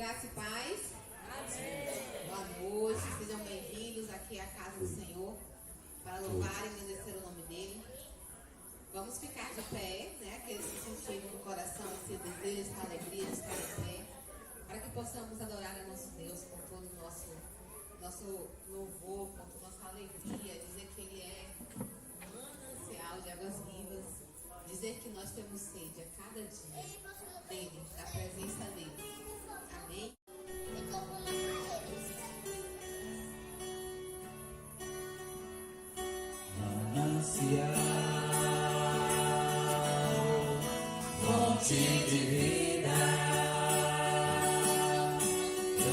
Graça e paz. Amém. Boa noite, sejam bem-vindos aqui à casa do Senhor para louvar e agradecer o nome dele. Vamos ficar de pé, né? Aqueles que sentiram no coração esse desejo, essa alegria de estar em pé, para que possamos adorar a nosso Deus com todo o nosso louvor, com toda a nossa alegria, dizer que Ele é manancial de águas vivas, dizer que nós temos sede a cada dia dele, da presença dele. Amém? Manancial, fonte de vida,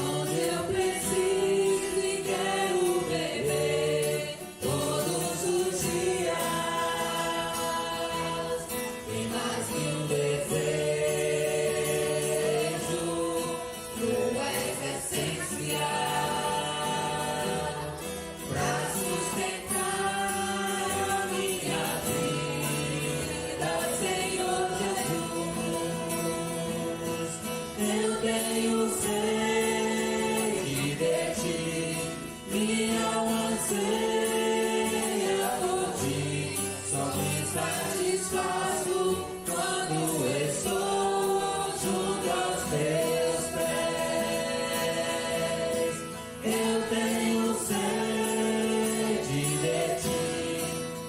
onde eu preciso e quero beber todos os dias. Tem mais que um desejo, tu és essencial pra sustentar a minha vida, Senhor Jesus. Eu tenho sede de ti, minha alma anseia por ti, só me satisfaço quando estou junto aos teus pés. Eu tenho sede de ti,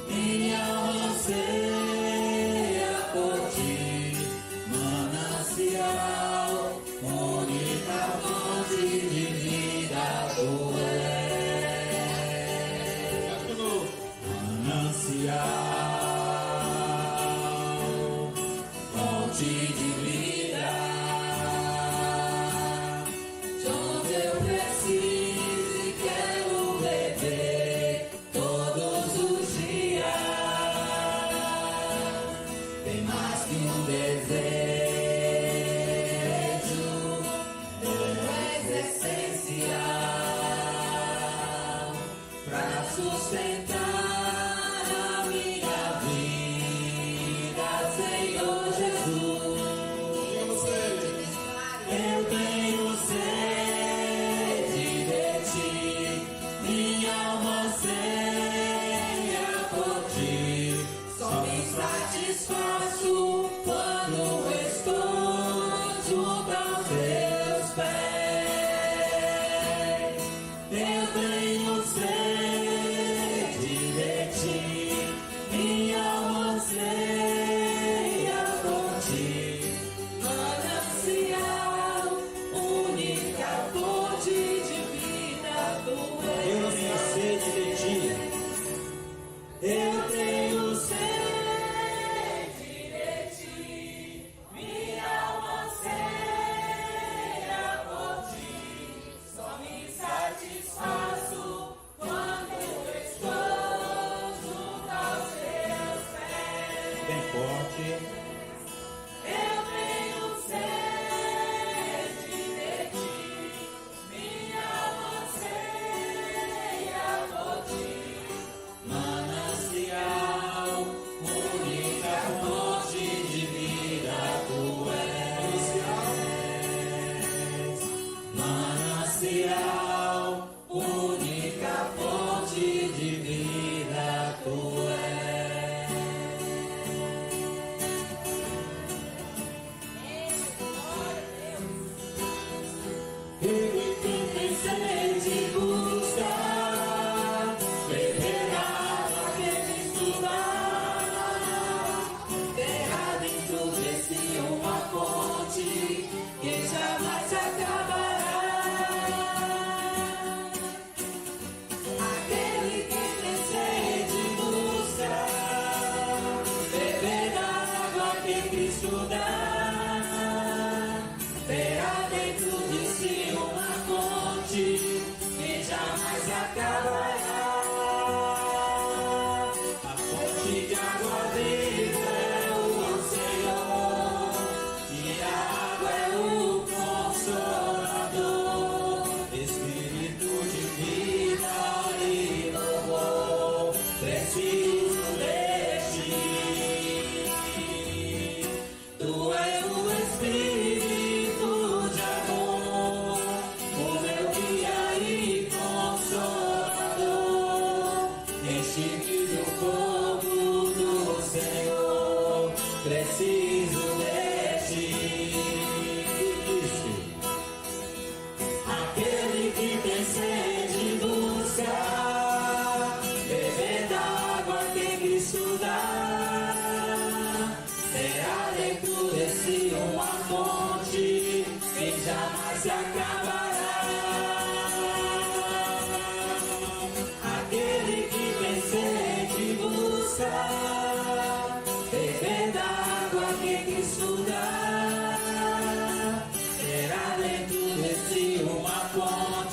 minha alma anseia por ti, manancial, única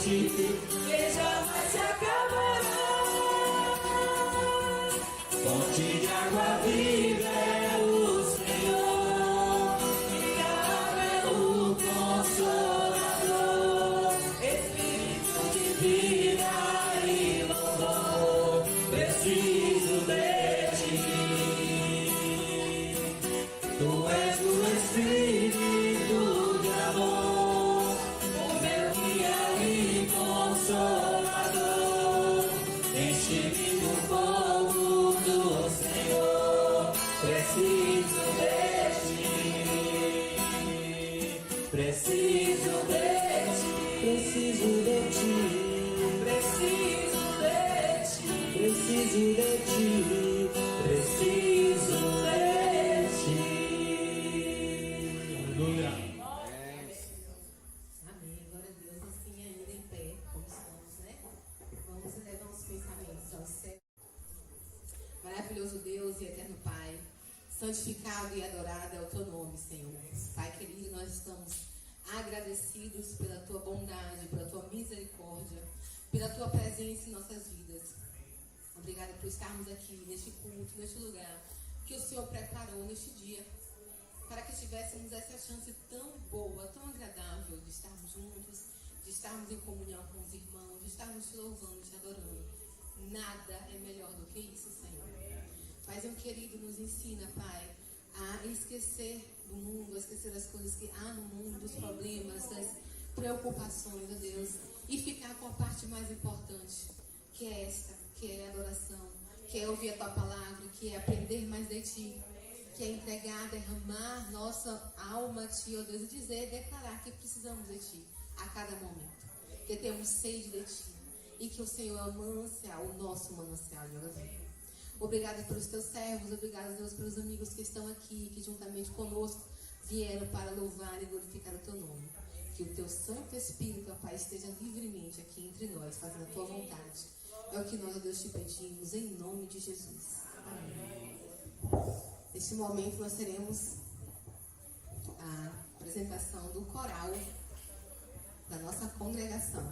fonte que jamais se acabará. Fonte de água viva é o Senhor, minha alma é o Consolador, Espírito de vida e louvor, preciso de ti. Tu és o Espírito de amor, o meu guia e consolador, enche-me do fogo do Senhor, preciso de ti, preciso de ti, preciso de ti, preciso de ti, preciso de ti. Aleluia. Amém. Glória a Deus. Assim ainda em pé, como estamos, né? Vamos elevar os pensamentos ao céu. Maravilhoso Deus e eterno Pai, santificado e adorado é o teu nome, Senhor. Pai querido, nós estamos agradecidos pela tua bondade, pela tua misericórdia, pela tua presença em nossas vidas. Obrigada por estarmos aqui neste culto, neste lugar que o Senhor preparou neste dia, para que tivéssemos essa chance tão boa, tão agradável de estarmos juntos, de estarmos em comunhão com os irmãos, de estarmos te louvando, te adorando. Nada é melhor do que isso, Senhor. Mas, meu querido, nos ensina, Pai, a esquecer do mundo, a esquecer as coisas que há no mundo, dos problemas, das preocupações, ó Deus, e ficar com a parte mais importante, que é esta, que é a adoração, que é ouvir a tua palavra, que é aprender mais de ti, que é entregar, derramar nossa alma a ti, ó Deus, e dizer, declarar que precisamos de ti a cada momento, que temos sede de ti e que o Senhor é o manancial, o nosso manancial de oração. Obrigada pelos teus servos, obrigada, Deus, pelos amigos que estão aqui, que juntamente conosco vieram para louvar e glorificar o teu nome. Que o teu Santo Espírito, ó Pai, esteja livremente aqui entre nós, fazendo a tua vontade. É o que nós, ó Deus, te pedimos, em nome de Jesus. Amém. Neste momento nós teremos a apresentação do coral da nossa congregação.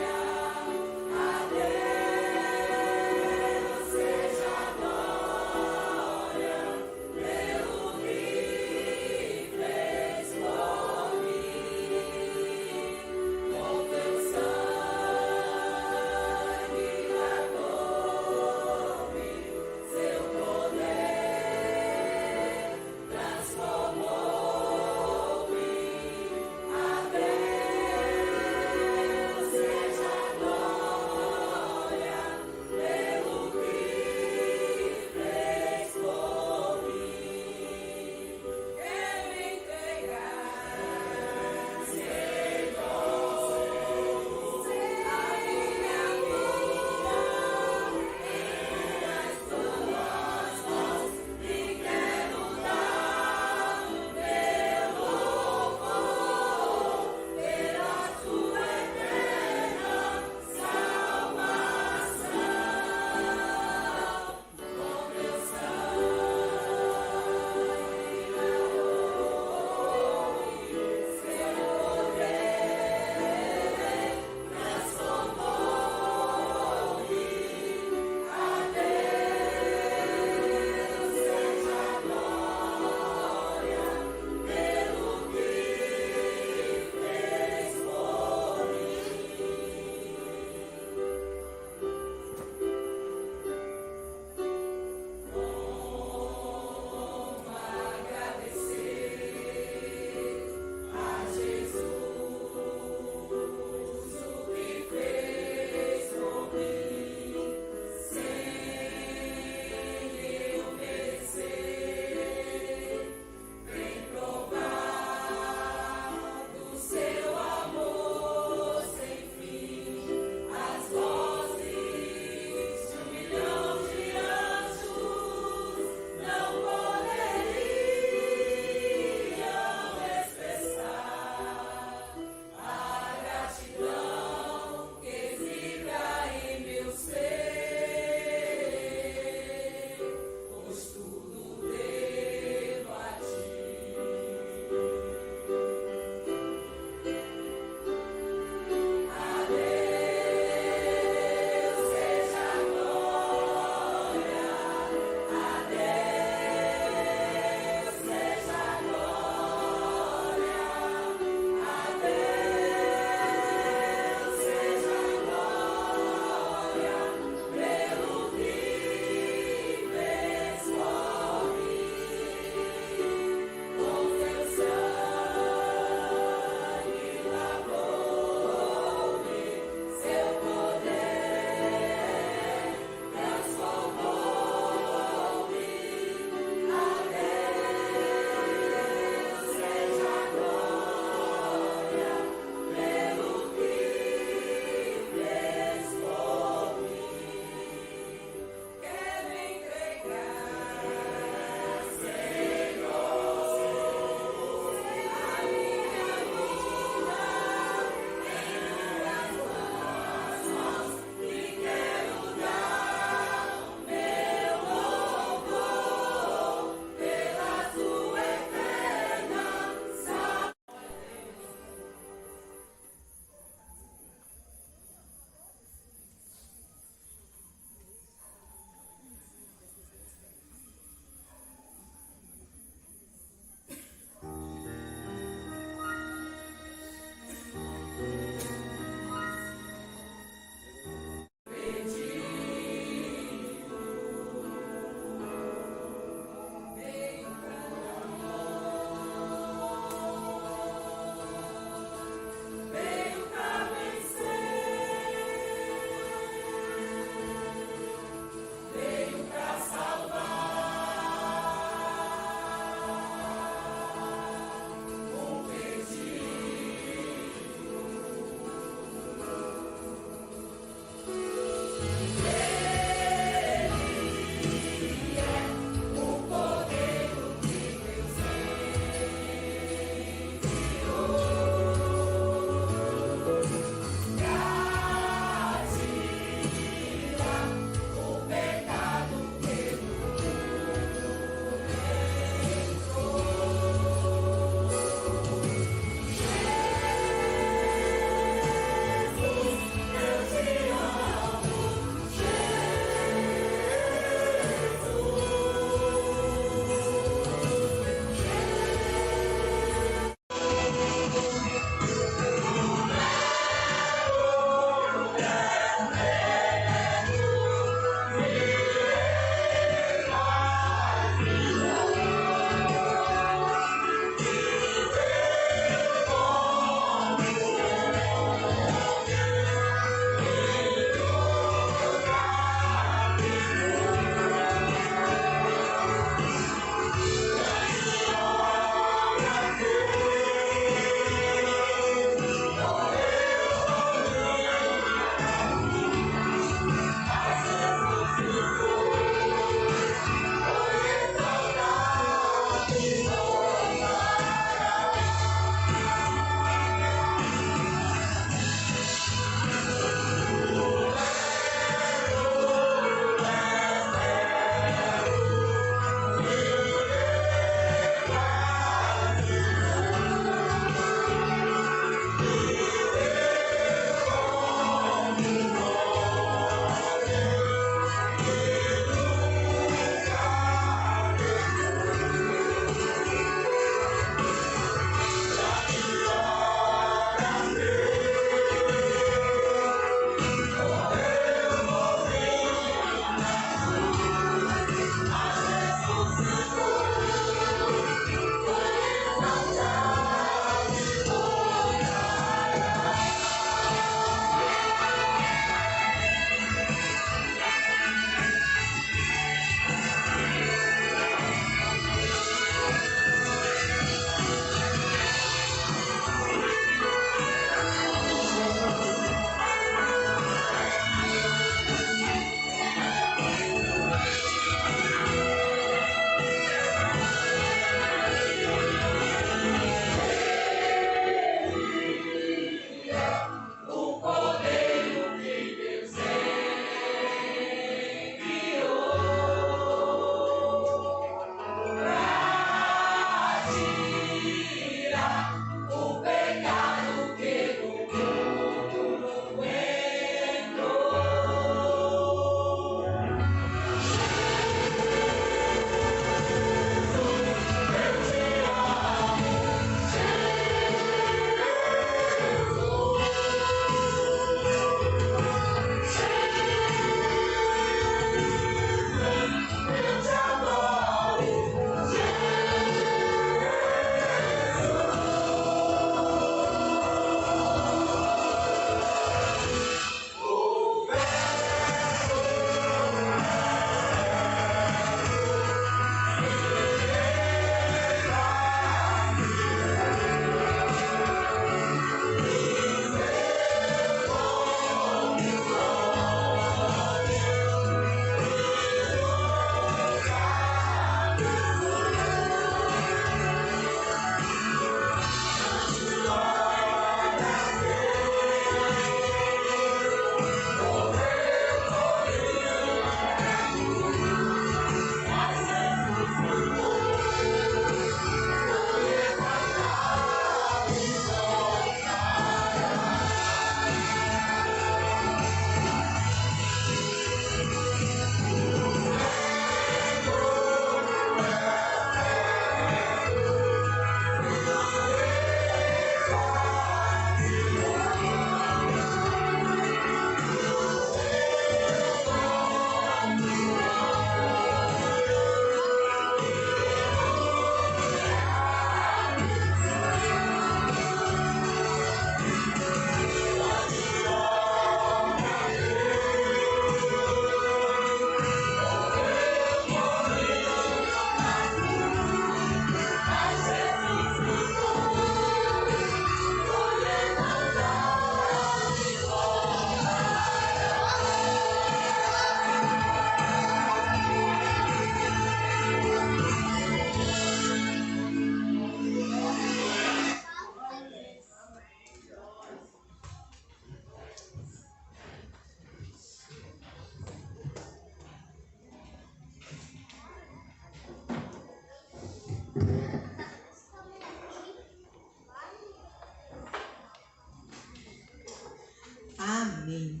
Amém.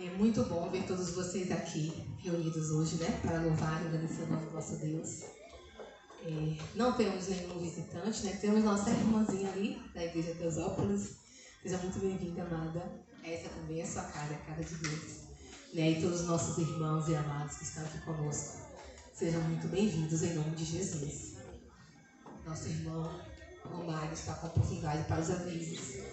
É muito bom ver todos vocês aqui reunidos hoje, né? Para louvar e agradecer o nome do nosso Deus. Não temos nenhum visitante, né? Temos nossa irmãzinha ali, da Igreja Teosópolis. Seja muito bem-vinda, amada. Essa também é a sua casa, é a casa de Deus. Né? E todos os nossos irmãos e amados que estão aqui conosco. Sejam muito bem-vindos em nome de Jesus. Nosso irmão Romário está com a oportunidade para os avisos.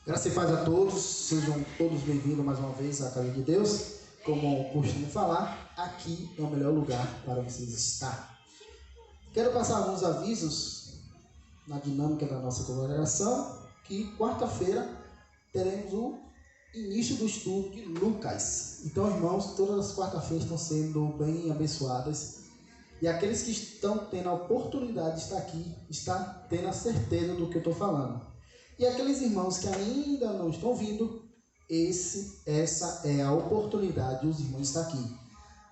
Graça e paz a todos, sejam todos bem-vindos mais uma vez à Casa de Deus. Como costumo falar, aqui é o melhor lugar para vocês estar. Quero passar alguns avisos na dinâmica da nossa congregação, que quarta-feira teremos o início do estudo de Lucas. Então, irmãos, todas as quarta-feiras estão sendo bem abençoadas. E aqueles que estão tendo a oportunidade de estar aqui, estão tendo a certeza do que eu estou falando. E aqueles irmãos que ainda não estão vindo, essa é a oportunidade de os irmãos estar aqui.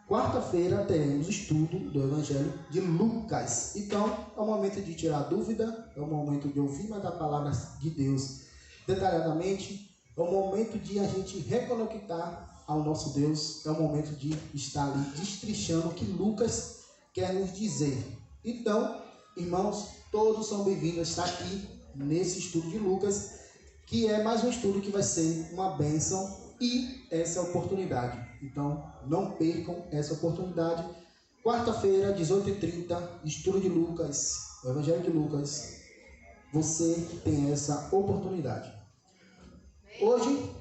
Quarta-feira teremos o estudo do Evangelho de Lucas. Então, é o momento de tirar dúvida, é o momento de ouvir mais da palavra de Deus detalhadamente, é o momento de a gente reconectar ao nosso Deus, é o momento de estar ali destrinchando o que Lucas quer nos dizer. Então, irmãos, todos são bem-vindos a estar aqui nesse estudo de Lucas, que é mais um estudo que vai ser uma bênção e essa é a oportunidade. Então, não percam essa oportunidade. Quarta-feira, 18h30, estudo de Lucas, o Evangelho de Lucas. Você tem essa oportunidade. Hoje,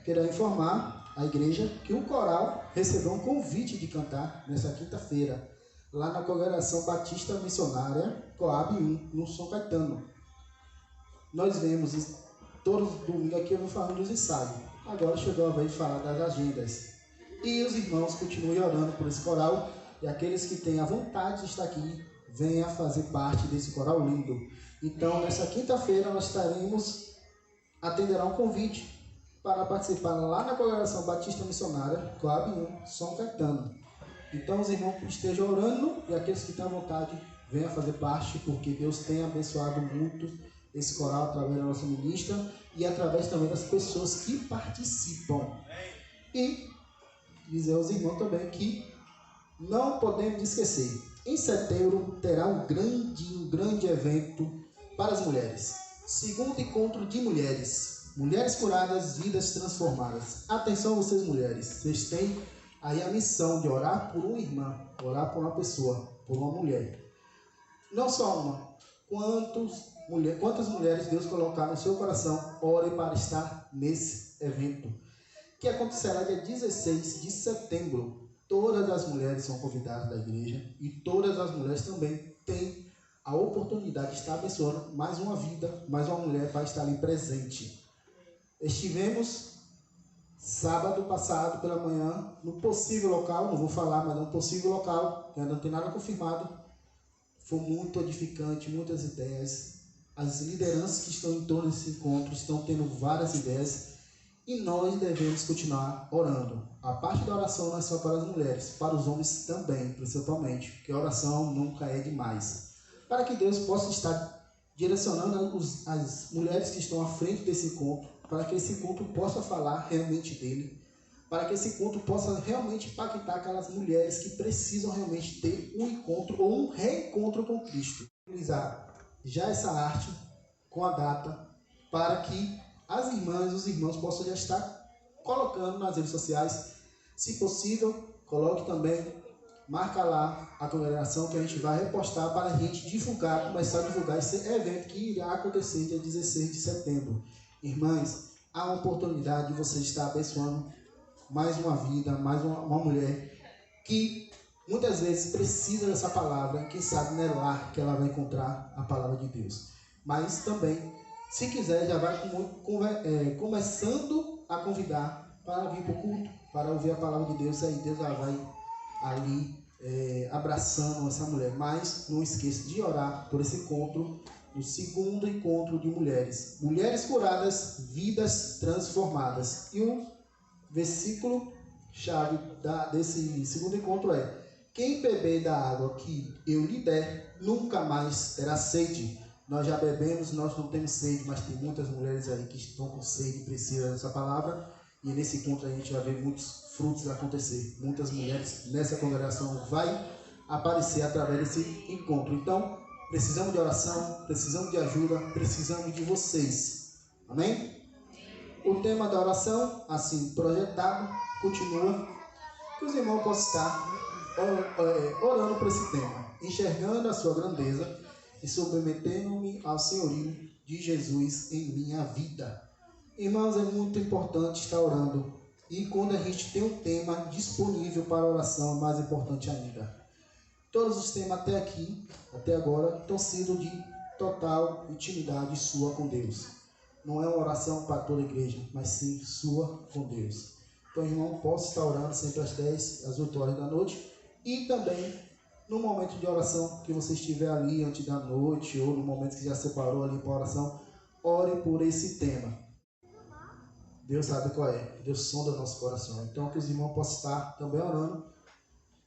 quero informar a igreja que o coral recebeu um convite de cantar nessa quinta-feira, lá na Congregação Batista Missionária, Coab 1, no São Caetano. Nós vemos todos os domingos aqui eu vou falando dos ensaios. Agora chegou a vez de falar das agendas. E os irmãos continuem orando por esse coral. E aqueles que têm a vontade de estar aqui, venham fazer parte desse coral lindo. Então, nessa quinta-feira, nós atenderá um convite para participar lá na Congregação Batista Missionária, Coab 1, São Caetano. Então, os irmãos estejam orando e aqueles que têm a vontade, venham fazer parte, porque Deus tem abençoado muito esse coral através da nossa ministra e através também das pessoas que participam. E dizer aos irmãos também que não podemos esquecer, em setembro terá um grande evento para as mulheres. Segundo encontro de mulheres. Mulheres curadas, vidas transformadas. Atenção vocês mulheres, vocês têm aí a missão de orar por uma irmã, orar por uma pessoa, por uma mulher. Não só uma, quantas mulheres Deus colocar no seu coração, ore para estar nesse evento, que acontecerá dia 16 de setembro. Todas as mulheres são convidadas da igreja e todas as mulheres também têm a oportunidade de estar abençoando mais uma vida, mais uma mulher vai estar ali presente. Estivemos sábado passado pela manhã no possível local, não vou falar, mas é um possível local, ainda não tem nada confirmado. Foi muito edificante, muitas ideias. As lideranças que estão em torno desse encontro estão tendo várias ideias e nós devemos continuar orando. A parte da oração não é só para as mulheres, para os homens também, principalmente, porque a oração nunca é demais. Para que Deus possa estar direcionando as mulheres que estão à frente desse encontro, para que esse encontro possa falar realmente dele, para que esse encontro possa realmente impactar aquelas mulheres que precisam realmente ter um encontro ou um reencontro com Cristo. Utilizar já essa arte com a data para que as irmãs e os irmãos possam já estar colocando nas redes sociais. Se possível, coloque também, marca lá a congregação que a gente vai repostar para a gente divulgar, começar a divulgar esse evento que irá acontecer dia 16 de setembro. Irmãs, há uma oportunidade de você estar abençoando mais uma vida, mais uma mulher que muitas vezes precisa dessa palavra. Quem sabe não é lá que ela vai encontrar a palavra de Deus. Mas também, se quiser, já vai começando a convidar para vir para o culto, para ouvir a palavra de Deus. Aí Deus já vai ali abraçando essa mulher. Mas não esqueça de orar por esse encontro, o segundo encontro de mulheres. Mulheres curadas, vidas transformadas. E o versículo chave desse segundo encontro é: quem beber da água que eu lhe der, nunca mais terá sede. Nós já bebemos, nós não temos sede, mas tem muitas mulheres aí que estão com sede e precisam dessa palavra. E nesse encontro a gente vai ver muitos frutos acontecer. Muitas mulheres nessa congregação vai aparecer através desse encontro. Então, precisamos de oração, precisamos de ajuda, precisamos de vocês. Amém? O tema da oração, assim projetado, continua. Que os irmãos possam estar orando por esse tema, enxergando a sua grandeza e submetendo-me ao senhorio de Jesus em minha vida. Irmãos, é muito importante estar orando. E quando a gente tem um tema disponível para oração, é mais importante ainda. Todos os temas até aqui, até agora, estão sendo de total intimidade sua com Deus. Não é uma oração para toda a igreja, mas sim sua com Deus. Então, irmão, posso estar orando sempre às 10, às 8 horas da noite. E também, no momento de oração que você estiver ali antes da noite, ou no momento que já separou ali para a oração, ore por esse tema. Deus sabe qual é. Deus sonda o nosso coração. Então, que os irmãos possam estar também orando,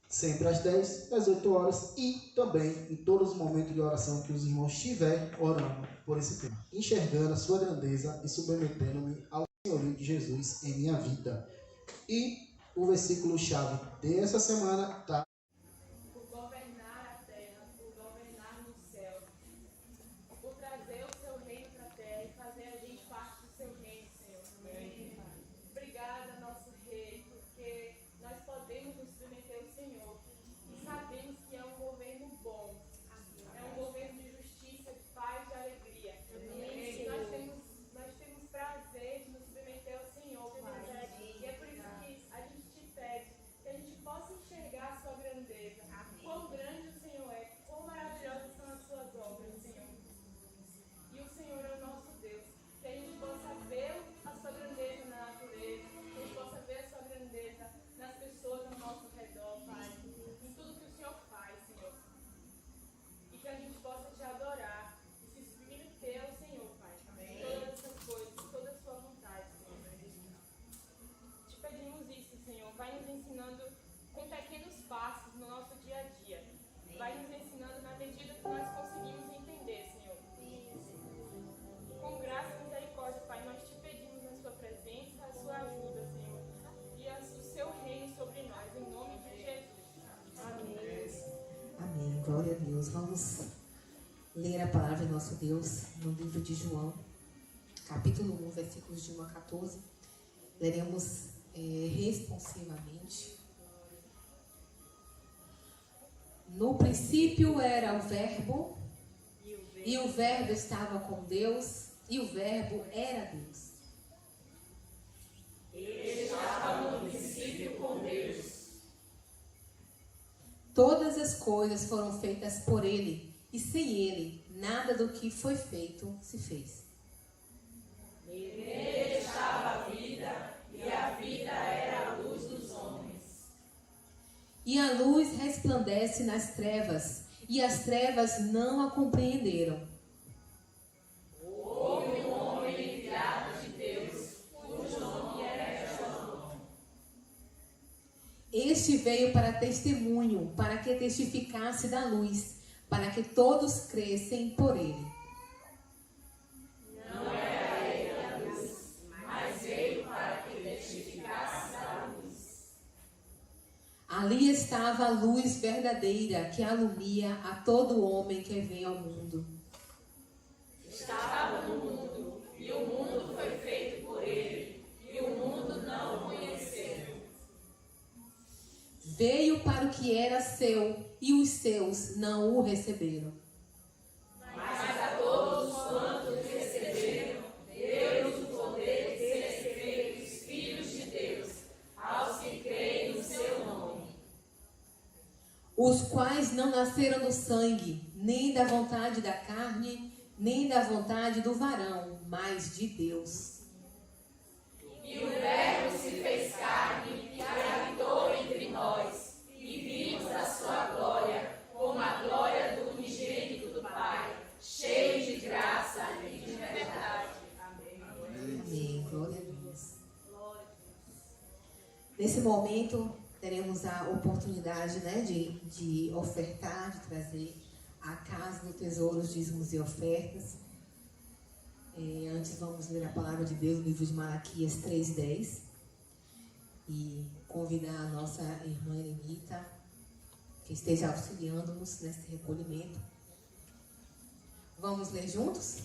sempre às 10, às 8 horas, e também em todos os momentos de oração que os irmãos estiverem orando por esse tema. Enxergando a sua grandeza e submetendo-me ao senhorio de Jesus em minha vida. E o versículo-chave dessa semana está: por governar a terra, por governar no céu, por trazer o seu reino para a terra e fazer a gente parte do seu reino, Senhor. Amém. Obrigada, nosso Rei, porque nós podemos nos submeter ao Senhor e sabemos que é um governo bom, é um governo de justiça, de paz, de alegria. Amém. Nós temos prazer de nos submeter ao Senhor, e é por isso que a gente te pede que a gente possa enxergar a sua grandeza, quão grande o Senhor é, quão maravilhosas são as suas obras, Senhor. E o Senhor é o nosso Deus, que a gente possa ver a sua grandeza na natureza, que a gente possa ver a sua grandeza nas pessoas ao nosso redor, Pai, em tudo que o Senhor faz, Senhor. E que a gente possa te adorar e se submeter ao Senhor, Pai. Amém. Todas essas coisas, toda a sua vontade, Senhor. Te pedimos isso, Senhor. Vai nos ensinando com pequenos passos no nosso dia a dia. Vai nos ensinando na medida que nós conseguimos entender, Senhor. Com graça e misericórdia, Pai, nós te pedimos na sua presença, a sua ajuda, Senhor. E o seu reino sobre nós, em nome de Jesus. Amém. Amém. Glória a Deus. Vamos ler a palavra de nosso Deus no livro de João, capítulo 1, versículos de 1 a 14. Leremos responsivamente. No princípio era o Verbo, e o Verbo estava com Deus, e o Verbo era Deus. Ele estava no princípio com Deus. Todas as coisas foram feitas por Ele, e sem Ele, nada do que foi feito se fez. Nele estava a vida, e a vida era a luz dos homens. E a luz resplandece nas trevas, e as trevas não a compreenderam. Houve um homem enviado de Deus, cujo nome era João. Este veio para testemunho, para que testificasse da luz, para que todos crescem por ele. Não era ele a luz, mas veio para que testificasse da luz. Ali estava a luz verdadeira, que alumia a todo homem que vem ao mundo. Estava no mundo, e o mundo foi feito por ele, e o mundo não o conheceu. Veio para o que era seu, e os seus não o receberam. Mas a todos quantos receberam, deu-lhes o poder de serem feitos filhos de Deus, aos que creem no seu nome. Os quais não nasceram do sangue, nem da vontade da carne, nem da vontade do varão, mas de Deus. E o Verbo se fez carne e habitou entre nós, e vimos a sua glória, como a glória do unigênito do Pai, cheio de graça e de verdade. Amém. Amém. Glória a Deus. Nesse momento, teremos a oportunidade, né, de ofertar, de trazer à casa do tesouro os dízimos e ofertas. Antes vamos ler a palavra de Deus no livro de Malaquias 3:10 e convidar a nossa irmã Erenita que esteja auxiliando-nos nesse recolhimento. Vamos ler juntos?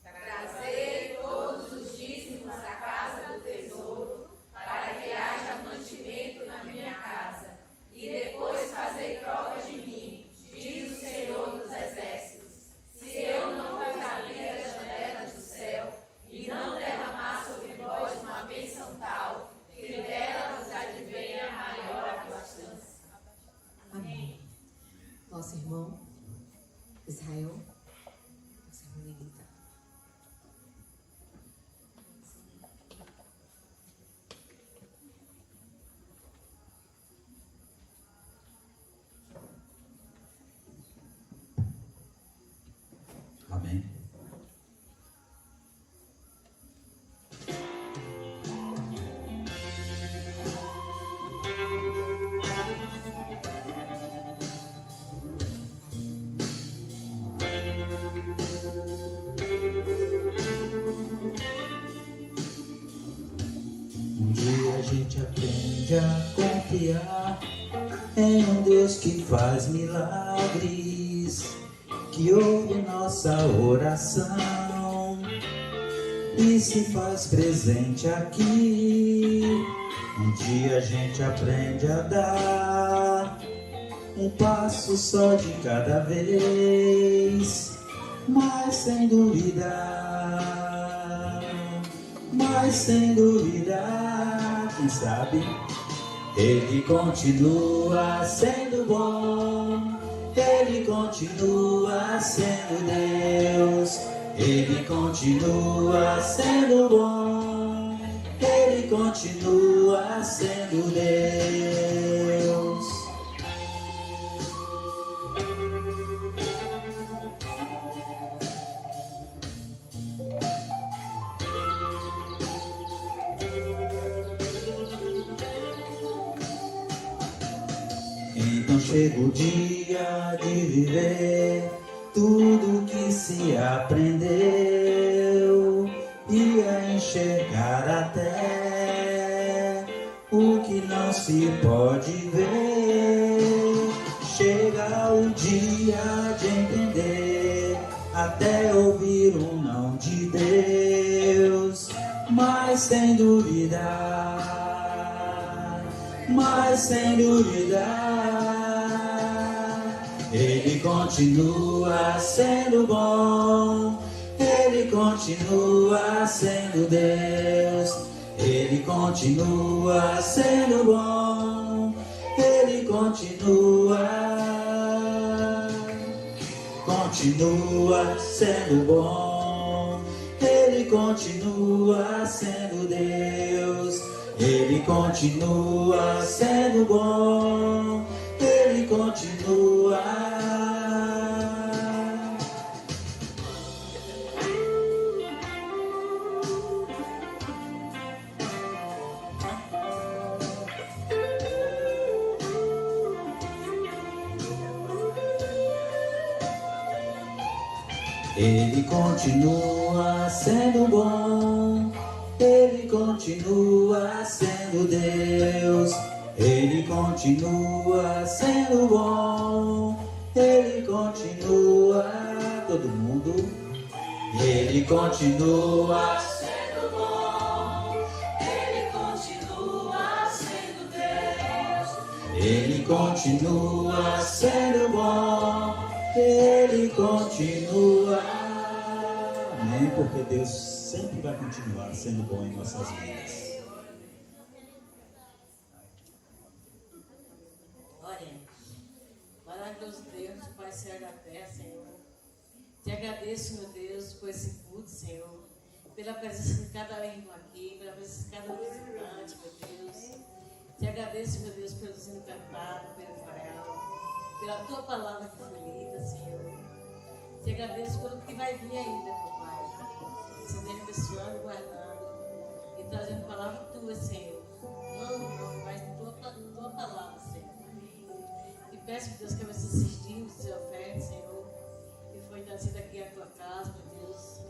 Trazei todos os dízimos à casa do tesouro, para que haja mantimento na minha casa, e depois fazei prova de mim, diz o Senhor dos Exércitos. Se eu não vos abrir as janelas do céu, e não derramar sobre vós uma bênção tal, que dela vos advenha a maior abastança. Amém. Nosso irmão Israel, nossa irmã Erenita. Amém. Um dia a gente aprende a confiar em um Deus que faz milagres, que ouve nossa oração e se faz presente aqui. Um dia a gente aprende a dar um passo só de cada vez, mas sem dúvida, quem sabe Ele continua sendo bom. Ele continua sendo Deus, Ele continua sendo bom, Ele continua sendo Deus. Então chega o dia de viver tudo que se aprendeu e a enxergar até o que não se pode ver. Chega o dia de entender, até ouvir um não de Deus, mas sem dúvida, Ele continua sendo bom, Ele continua sendo Deus, Ele continua sendo bom, Ele continua sendo bom, Ele continua sendo Deus, Ele continua sendo bom, Ele continua. Ele continua sendo bom, Ele continua sendo Deus, Ele continua sendo bom, Ele continua, todo mundo, Ele continua Sendo bom, Ele continua sendo Deus. Ele continua sendo bom, Ele continua. Amém, porque Deus sempre vai continuar sendo bom em nossas vidas. Oremos. Maravilhoso Deus, Pai Céu da Terra, Senhor. Te agradeço, meu Deus, por esse culto, Senhor. Pela presença de cada irmão aqui, pela presença de cada visitante, meu Deus. Te agradeço, meu Deus, pelo sendo cantado, pelo farol, pela tua palavra que foi lida, Senhor. Te agradeço pelo que vai vir ainda, meu Pai. Você vem abençoando, guardando e trazendo palavra tua, Senhor. Não peço, Deus, que você assistiu o seu oferta, Senhor, que foi trazido aqui à tua casa, meu Deus,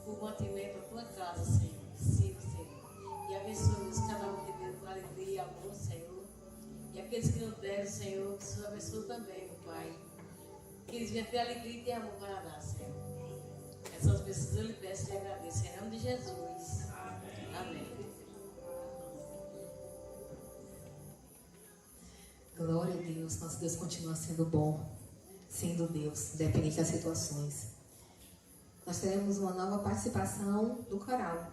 por mantimento à tua casa, Senhor. Sim, Senhor. E abençoe, Deus, cada um que deu com alegria e amor, Senhor. E aqueles que não deram, Senhor, que o Senhor abençoe também, meu Pai. Que eles venham ter alegria e ter amor para dar, Senhor. Essas bênçãos eu lhe peço e lhe agradeço. Em nome de Jesus. Amém. Amém. Glória a Deus, nosso Deus continua sendo bom, sendo Deus, independente das situações. Nós teremos uma nova participação do coral.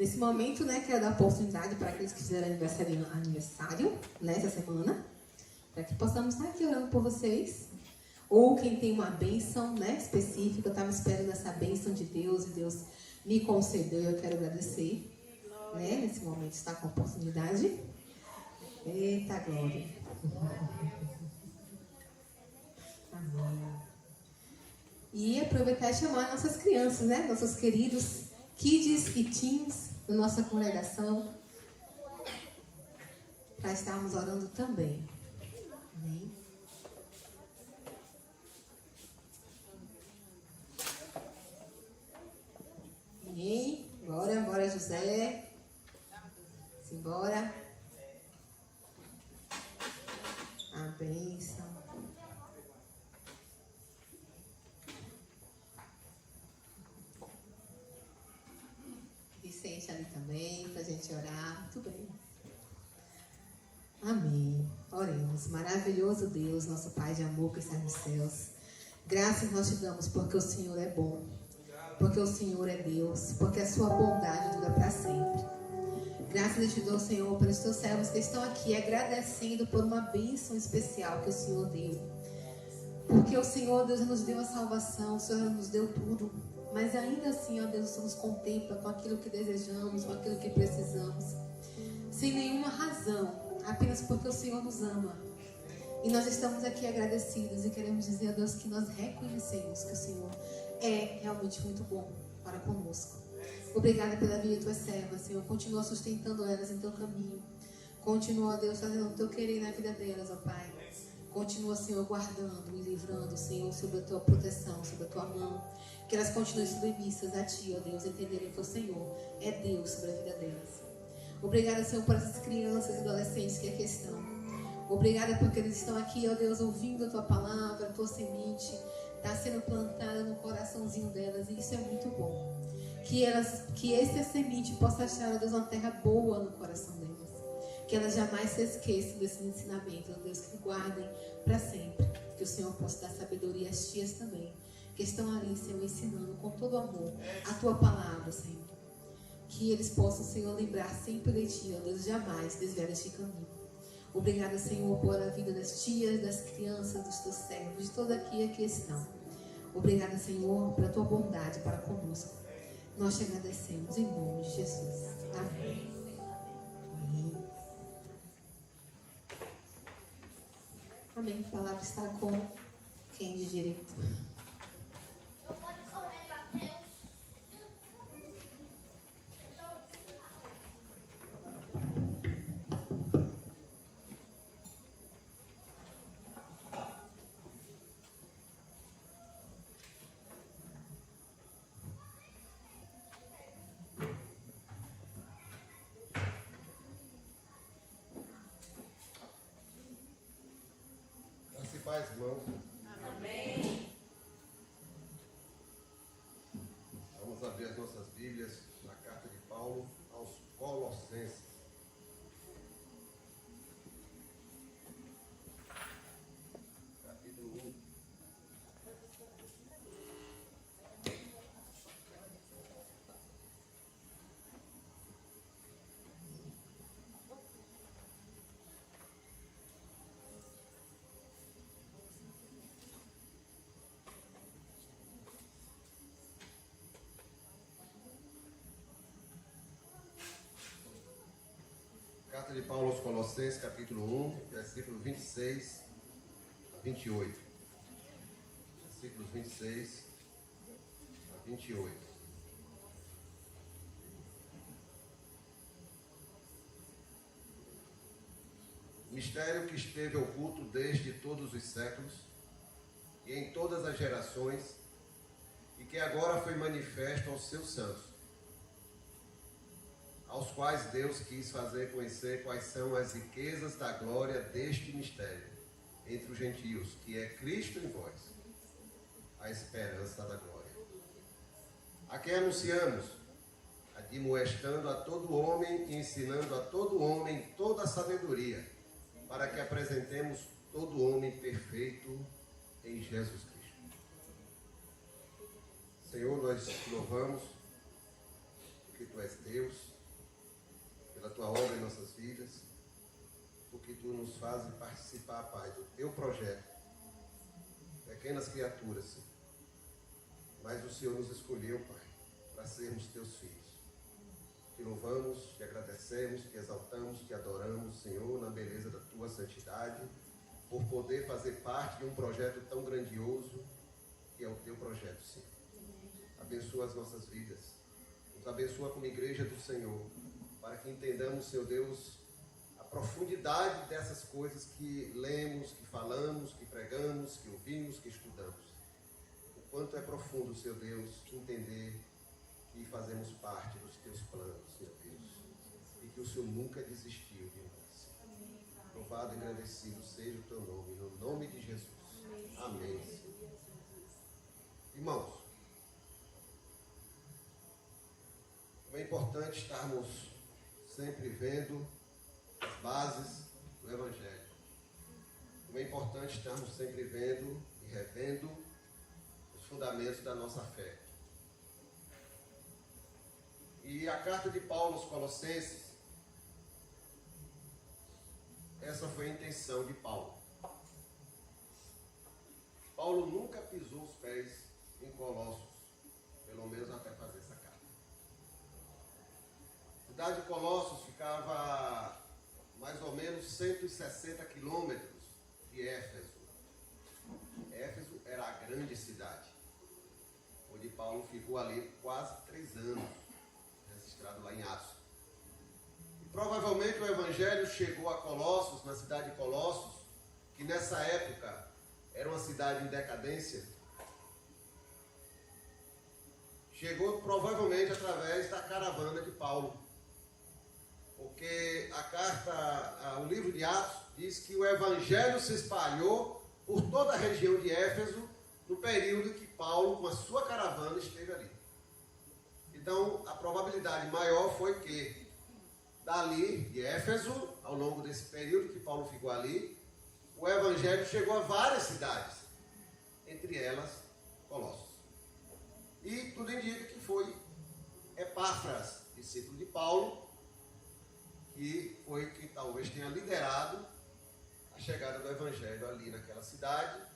Nesse momento, né, quero dar oportunidade para aqueles que fizeram aniversário nessa semana, para que possamos estar aqui orando por vocês. Ou quem tem uma bênção, né, específica, eu estava esperando essa bênção de Deus e Deus me concedeu, eu quero agradecer, né, nesse momento está com a oportunidade. Eita glória. Amém. E aproveitar e chamar nossas crianças, né, nossos queridos kids e teens da nossa congregação, para estarmos orando também. Amém. Amém. Bora, José. Simbora. A bênção. Vicente ali também, para a gente orar. Muito bem. Amém. Oremos. Maravilhoso Deus, nosso Pai de amor que está nos céus. Graças nós te damos porque o Senhor é bom. Porque o Senhor é Deus. Porque a sua bondade dura para sempre. Graças eu te dou, Senhor, pelos teus servos que estão aqui agradecendo por uma bênção especial que o Senhor deu. Porque o Senhor, Deus, nos deu a salvação, o Senhor nos deu tudo. Mas ainda assim, ó Deus, o Senhor nos contempla com aquilo que desejamos, com aquilo que precisamos. Sem nenhuma razão, apenas porque o Senhor nos ama. E nós estamos aqui agradecidos e queremos dizer a Deus que nós reconhecemos que o Senhor é realmente muito bom para conosco. Obrigada pela vida de tuas servas, Senhor. Continua sustentando elas em teu caminho. Continua, Deus, fazendo o teu querer na vida delas, ó Pai. Continua, Senhor, guardando e livrando, Senhor, sobre a tua proteção, sobre a tua mão. Que elas continuem submissas a ti, ó Deus, entenderem que o Senhor é Deus sobre a vida delas. Obrigada, Senhor, por essas crianças e adolescentes que aqui estão. Obrigada porque eles estão aqui, ó Deus, ouvindo a tua palavra, a tua semente está sendo plantada no coraçãozinho delas, e isso é muito bom. Que essa semente possa achar, ó Deus, uma terra boa no coração delas. Que elas jamais se esqueçam desse ensinamento, ó Deus, que guardem para sempre. Que o Senhor possa dar sabedoria às tias também, que estão ali, Senhor, ensinando com todo amor a tua palavra, Senhor. Que eles possam, Senhor, lembrar sempre de ti, ó Deus, jamais desviar deste caminho. Obrigada, Senhor, por a vida das tias, das crianças, dos teus servos, de todos aqui estão. Obrigada, Senhor, pela tua bondade para conosco. Nós te agradecemos em nome de Jesus. Amém. Amém. Amém. A palavra está com quem de direito. Paz, irmãos. Amém. Vamos abrir as nossas Bíblias na carta de Paulo aos Colossenses. Capítulo 1. Carta de Paulo aos Colossenses, capítulo 1, versículos 26 a 28. Versículos 26 a 28. Mistério que esteve oculto desde todos os séculos e em todas as gerações, e que agora foi manifesto aos seus santos, aos quais Deus quis fazer conhecer quais são as riquezas da glória deste mistério entre os gentios, que é Cristo em vós, a esperança da glória. A quem anunciamos, admoestando a todo homem e ensinando a todo homem toda a sabedoria, para que apresentemos todo homem perfeito em Jesus Cristo. Senhor, nós te louvamos, porque Tu és Deus. pela tua obra em nossas vidas, porque tu nos fazes participar, Pai, do teu projeto. Pequenas criaturas, Senhor. Mas o Senhor nos escolheu, Pai, para sermos teus filhos. Te louvamos, te agradecemos, te exaltamos, te adoramos, Senhor, na beleza da tua santidade, por poder fazer parte de um projeto tão grandioso, que é o teu projeto, Senhor. Abençoa as nossas vidas. Nos abençoa como igreja do Senhor, para que entendamos, Senhor Deus, a profundidade dessas coisas que lemos, que falamos, que pregamos, que ouvimos, que estudamos. O quanto é profundo, Senhor Deus, entender que fazemos parte dos teus planos, Senhor Deus, e que o Senhor nunca desistiu de nós. Louvado e agradecido seja o teu nome, no nome de Jesus. Amém, Senhor. Irmãos, é importante estarmos sempre vendo as bases do Evangelho. Como é importante estarmos sempre vendo e revendo os fundamentos da nossa fé. E a carta de Paulo aos Colossenses, essa foi a intenção de Paulo. Paulo nunca pisou os pés em Colossos, pelo menos até fazer essa carta. A cidade de Colossos ficava mais ou menos 160 quilômetros de Éfeso. Éfeso era a grande cidade, onde Paulo ficou ali quase 3 anos, registrado lá em Atos. E provavelmente o Evangelho chegou a Colossos, na cidade de Colossos, que nessa época era uma cidade em decadência. Chegou provavelmente através da caravana de Paulo. Porque a carta, o livro de Atos, diz que o Evangelho se espalhou por toda a região de Éfeso no período que Paulo, com a sua caravana, esteve ali. Então, a probabilidade maior foi que, dali, de Éfeso, ao longo desse período que Paulo ficou ali, o Evangelho chegou a várias cidades, entre elas, Colossos. E tudo indica que foi Epáfras, discípulo de Paulo, que foi que talvez tenha liderado a chegada do Evangelho ali naquela cidade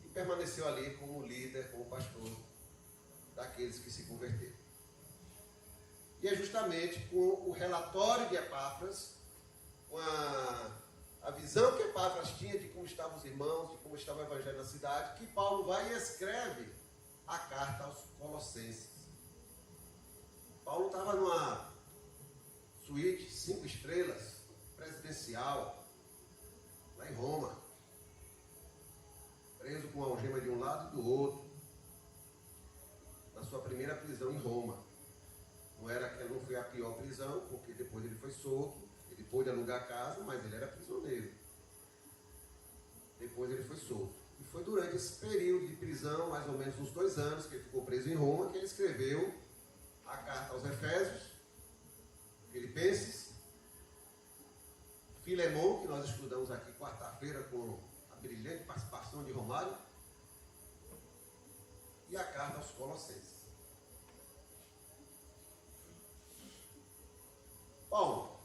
e permaneceu ali como líder, como pastor daqueles que se converteram. E é justamente com o relatório de Epáfras, com a visão que Epáfras tinha de como estavam os irmãos, de como estava o Evangelho na cidade, que Paulo vai e escreve a carta aos Colossenses. Paulo estava numa suíte 5 estrelas, presidencial, lá em Roma, preso com a algema de um lado e do outro, na sua primeira prisão em Roma. Não foi a pior prisão, porque depois ele foi solto, ele pôde alugar a casa, mas ele era prisioneiro. Depois ele foi solto. E foi durante esse período de prisão, mais ou menos uns 2 anos, que ele ficou preso em Roma, que ele escreveu a carta aos Efésios, Filipenses, Filemon, que nós estudamos aqui quarta-feira com a brilhante participação de Romário, e a carta aos Colossenses. Paulo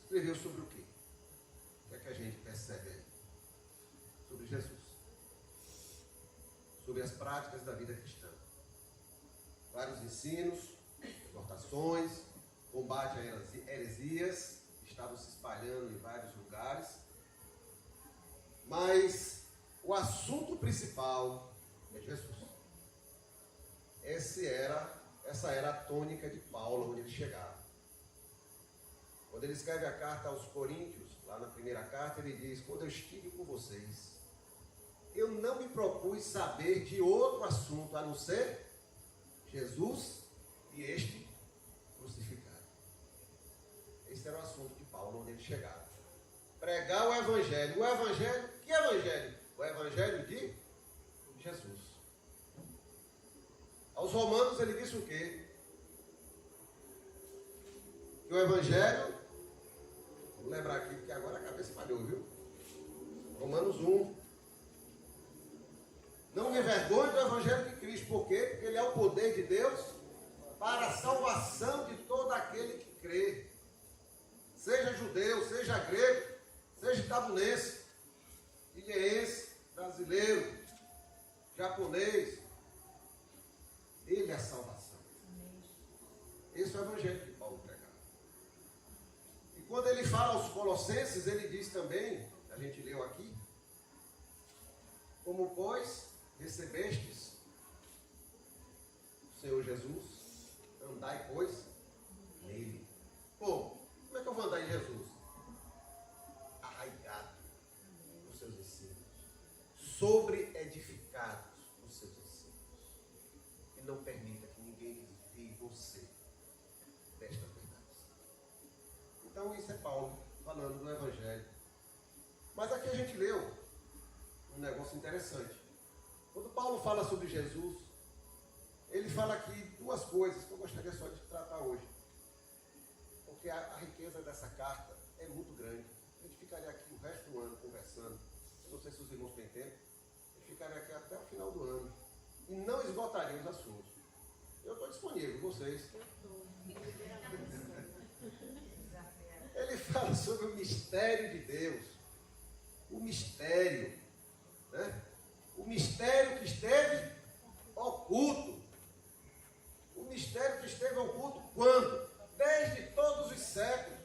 escreveu sobre o quê? O que é que a gente percebe aí? Sobre Jesus. Sobre as práticas da vida cristã. Vários ensinos, exortações, combate a heresias, que estavam se espalhando em vários lugares. Mas o assunto principal é Jesus. Essa era a tônica de Paulo, onde ele chegava. Quando ele escreve a carta aos Coríntios, lá na primeira carta, ele diz: quando eu estive com vocês, eu não me propus saber de outro assunto a não ser Jesus e este crucificado. Esse era o assunto de Paulo, onde ele chegava. Pregar o Evangelho. O Evangelho, que Evangelho? O Evangelho de Jesus. Aos Romanos ele disse o quê? Que o Evangelho, vou lembrar aqui, porque agora a cabeça falhou, viu? Romanos 1. Não me envergonhe do Evangelho de Cristo. Por quê? Porque ele é o poder de Deus para a salvação de todo aquele que crê. seja judeu, seja grego, seja itabunense, ilhéense, brasileiro, japonês, ele é a salvação. Esse é o evangelho que Paulo pregava. E quando ele fala aos Colossenses, ele diz também, a gente leu aqui, como pois recebestes o Senhor Jesus, andai pois nele. Pô, como é que eu vou andar em Jesus? Arraigado nos seus ensinos, sobre edificados nos seus ensinos. E não permita que ninguém desvie você destas verdades. Então isso é Paulo falando do Evangelho. Mas aqui a gente leu um negócio interessante. Quando Paulo fala sobre Jesus, ele fala aqui duas coisas que eu gostaria só de tratar hoje. Porque a riqueza dessa carta é muito grande. A gente ficaria aqui o resto do ano conversando. Eu não sei se os irmãos têm tempo. A gente ficaria aqui até o final do ano. E não esgotaria os assuntos. Eu estou disponível, vocês. Ele fala sobre o mistério de Deus. O mistério. Né? O mistério que esteve oculto. O mistério que esteve oculto quando? Desde todos os séculos.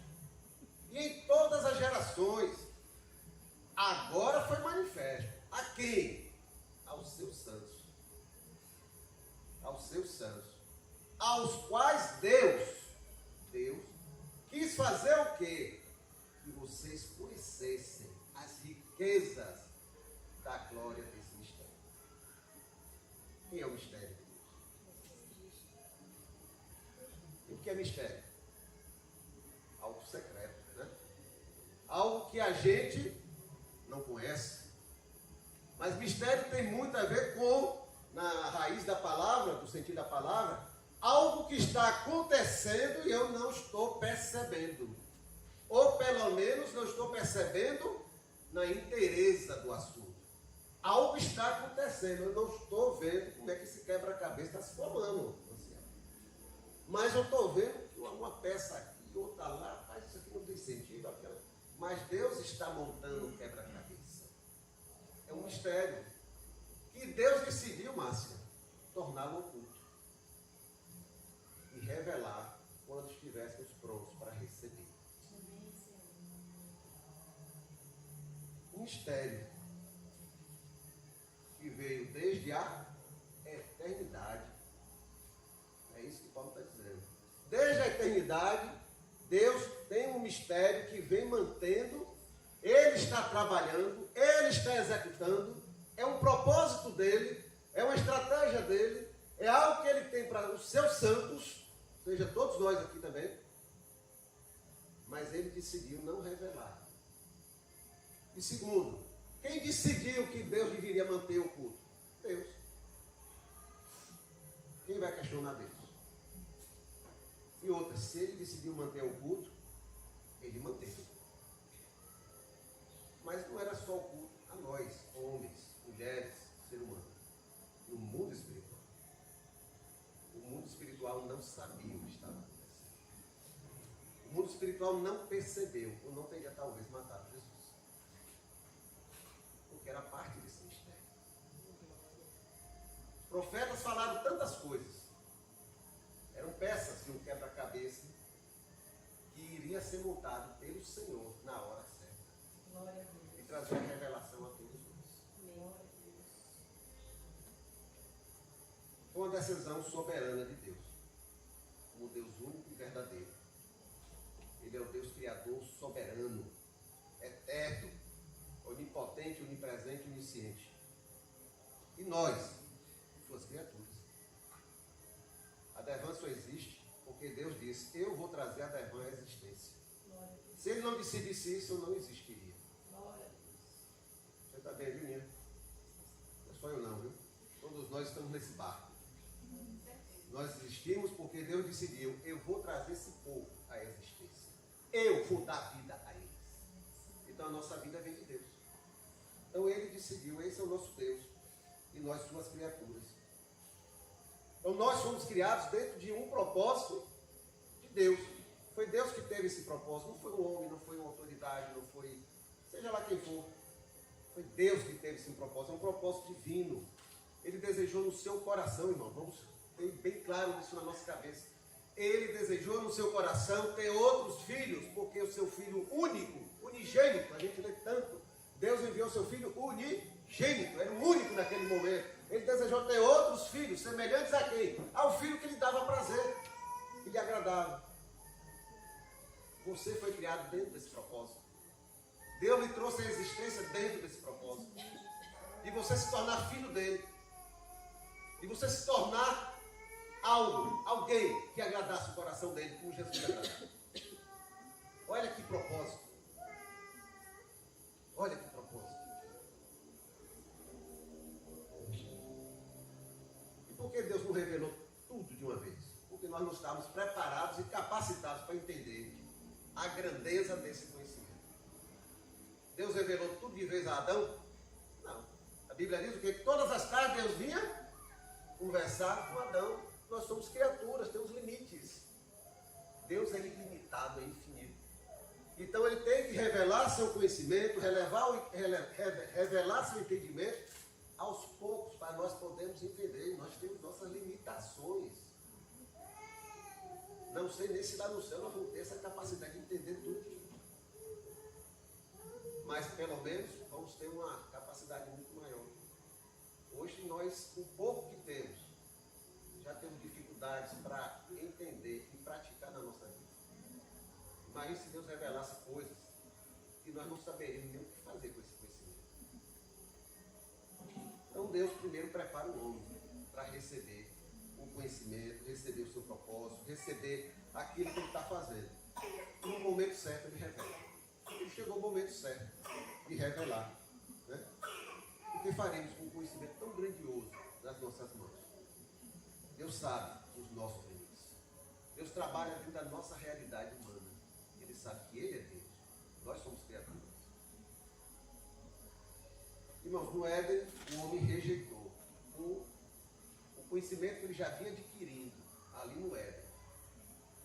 E em todas as gerações. Agora foi manifesto. A quem? Aos seus santos. Aos seus santos. Aos quais Deus quis fazer o quê? Que vocês conhecessem as riquezas da glória desse mistério. Quem é o mistério de Deus? E o que é mistério? Algo secreto, né? Algo que a gente não conhece. Mas mistério tem muito a ver com, na raiz da palavra, do sentido da palavra, algo que está acontecendo e eu não estou percebendo. Ou pelo menos não estou percebendo na inteireza do assunto. Algo está acontecendo, eu não estou vendo como é que esse quebra-cabeça está se formando. Mas eu estou vendo que uma peça aqui, outra lá, faz isso aqui não tem sentido, aquela. Mas Deus está montando um quebra-cabeça. É um mistério. Que Deus decidiu, Márcia, torná-lo oculto. E revelar quando estivéssemos prontos para receber. Um mistério que veio desde a eternidade. É isso que Paulo está dizendo. Desde a eternidade, Deus tem um mistério que vem mantendo, Ele está trabalhando, Ele está executando, é um propósito dEle, é uma estratégia dEle, é algo que Ele tem para os seus santos, ou seja, todos nós aqui também, mas Ele decidiu não revelar. E segundo, quem decidiu que Deus deveria manter o culto? Deus. Quem vai questionar Deus? E outra, se Ele decidiu manter o culto, Ele manteve. Mas não era só o culto a nós, homens, mulheres, ser humano. No mundo espiritual. O mundo espiritual não sabia o que estava acontecendo. O mundo espiritual não percebeu, ou não teria talvez matado Jesus. Porque era parte desse mistério. Os profetas falaram tantas coisas. Eram peças de um quebra-cabeça que iria ser montado pelo Senhor na hora certa. E trazer a revelação a todos nós. Foi uma decisão soberana de Deus. Como Deus único e verdadeiro. Ele é o Deus Criador soberano, eterno, onipotente, onipresente e onisciente. E nós, suas criaturas. A Devan só existe porque Deus disse, eu vou trazer a Devan à existência. Se Ele não decidisse isso, eu não existiria. Você está bem, viu, Nina? Não é só eu não, viu? Todos nós estamos nesse barco. Nós existimos porque Deus decidiu, eu vou trazer esse povo à existência. Eu vou dar vida a eles. Então a nossa vida vem de Deus. Então Ele decidiu, esse é o nosso Deus. E nós suas criaturas. Então nós fomos criados dentro de um propósito de Deus. Foi Deus que teve esse propósito. Não foi um homem, não foi uma autoridade, não foi... Seja lá quem for. Foi Deus que teve esse propósito. É um propósito divino. Ele desejou no seu coração, irmão. Vamos ter bem claro isso na nossa cabeça. Ele desejou no seu coração ter outros filhos, porque o seu filho único, unigênito, a gente lê tanto, Deus enviou seu filho unigênito, era o único naquele momento. Ele desejou ter outros filhos, semelhantes a quem? Ao filho que lhe dava prazer, que lhe agradava. Você foi criado dentro desse propósito. Deus lhe trouxe a existência dentro desse propósito. E você se tornar filho dele. E você se tornar alguém que agradasse o coração dele, como Jesus agradava. Olha que propósito. Olha que propósito. E por que Deus não revelou tudo de uma vez? Porque nós não estávamos preparados e capacitados para entender a grandeza desse conhecimento. Deus revelou tudo de vez a Adão? Não. A Bíblia diz o quê? Que todas as tardes Deus vinha conversar com Adão. Nós somos criaturas, temos limites. Deus é ilimitado, é infinito. Então ele tem que revelar seu conhecimento, revelar seu entendimento aos poucos, para nós podermos entender. Nós temos nossas limitações. Não sei nem se lá no céu nós vamos ter essa capacidade de entender tudo. Mas pelo menos vamos ter uma capacidade muito maior. Hoje nós, com o pouco que temos, já temos dificuldades para entender e praticar na nossa vida. Imagina se Deus revelasse coisas que nós não saberíamos nem o que fazer com esse conhecimento. Então Deus primeiro prepara o homem para receber o conhecimento, receber o seu propósito, receber aquilo que ele está fazendo. E no momento certo ele revela. E chegou o momento certo de revelar, né? O que faremos com um conhecimento tão grandioso nas nossas mãos? Deus sabe os nossos limites. Deus trabalha dentro da nossa realidade humana. Ele sabe que Ele é Deus. Nós somos criaturas. Irmãos, no Éden, o homem rejeitou o conhecimento que ele já havia adquirido ali no Éden.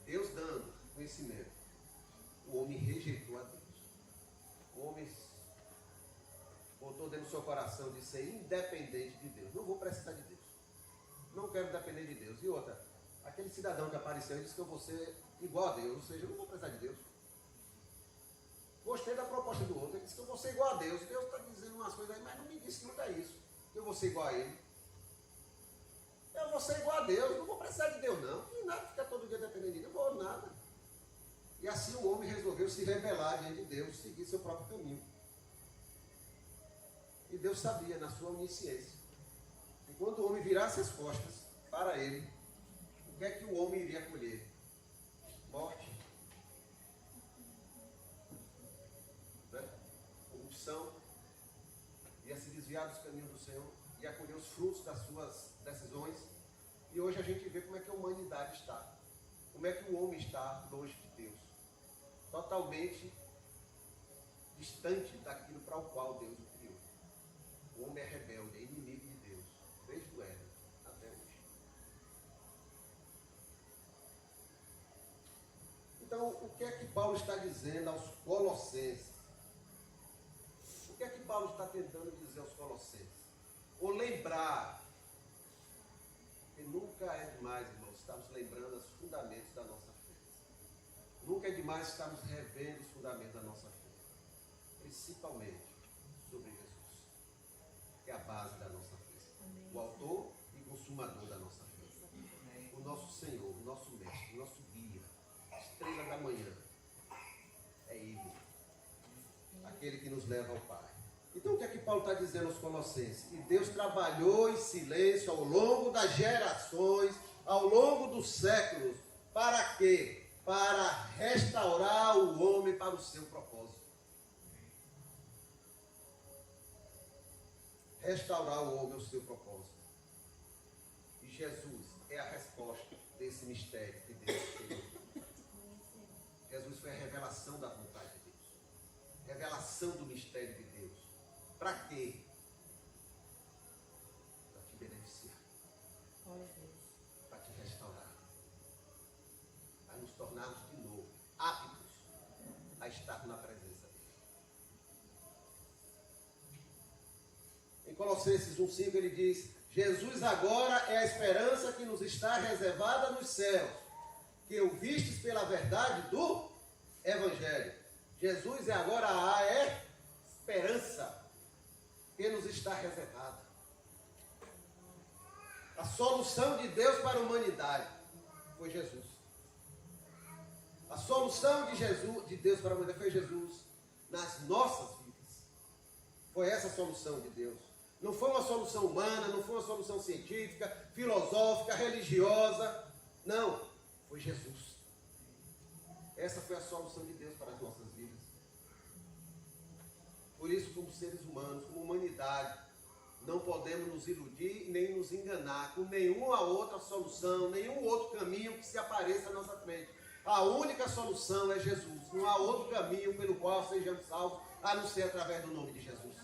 Deus dando conhecimento. O homem rejeitou a Deus. O homem botou dentro do seu coração de ser independente de Deus. Não vou precisar de Deus. Não quero depender de Deus. E outra, aquele cidadão que apareceu e disse que eu vou ser igual a Deus, ou seja, eu não vou precisar de Deus. Gostei da proposta do outro, ele disse que eu vou ser igual a Deus. Deus está dizendo umas coisas aí, mas não me disse que não é isso, que eu vou ser igual a Ele. Eu vou ser igual a Deus, não vou precisar de Deus não. E nada, ficar todo dia dependendo de Deus, não vou nada. E assim o homem resolveu se rebelar diante de Deus, seguir seu próprio caminho. E Deus sabia, na sua onisciência, que quando o homem virasse as costas para ele, o que é que o homem iria colher? Morte. Né? Corrupção. Ia se desviar dos caminhos do Senhor, ia colher os frutos das suas decisões. E hoje a gente vê como é que a humanidade está. Como é que o homem está longe de Deus. Totalmente distante daquilo para o qual Deus o criou. O homem é rebelde, é inimigo de Deus, desde o Éden até hoje. Então, o que é que Paulo está dizendo aos Colossenses? O que é que Paulo está tentando dizer aos Colossenses? Ou lembrar, que nunca é demais, irmãos, estamos lembrando os fundamentos da nossa fé. Nunca é demais estarmos revendo os fundamentos da nossa fé. Principalmente sobre Jesus, que é a base da nossa fé. O autor e consumador da nossa fé. O nosso Senhor, o nosso mestre, o nosso guia, a estrela da manhã. É Ele. Aquele que nos leva ao Pai. Então o que é que Paulo está dizendo aos Colossenses? Que Deus trabalhou em silêncio ao longo das gerações, ao longo dos séculos. Para quê? Para restaurar o homem para o seu propósito. Restaurar o homem ao seu propósito. E Jesus é a resposta desse mistério que Deus fez. Jesus foi a revelação da vontade de Deus. Revelação do mistério de Deus. Para quê? Para te beneficiar. Para te restaurar. Para nos tornarmos de novo Colossenses 1,5 ele diz: Jesus agora é a esperança que nos está reservada nos céus, que ouvistes pela verdade do Evangelho. Jesus é agora a esperança que nos está reservada. A solução de Deus para a humanidade foi Jesus. A solução de Deus para a humanidade foi Jesus nas nossas vidas. Foi essa a solução de Deus. Não foi uma solução humana, não foi uma solução científica, filosófica, religiosa. Não, foi Jesus. Essa foi a solução de Deus para as nossas vidas. Por isso, como seres humanos, como humanidade, não podemos nos iludir nem nos enganar com nenhuma outra solução, nenhum outro caminho que se apareça à nossa frente. A única solução é Jesus. Não há outro caminho pelo qual sejamos salvos, a não ser através do nome de Jesus.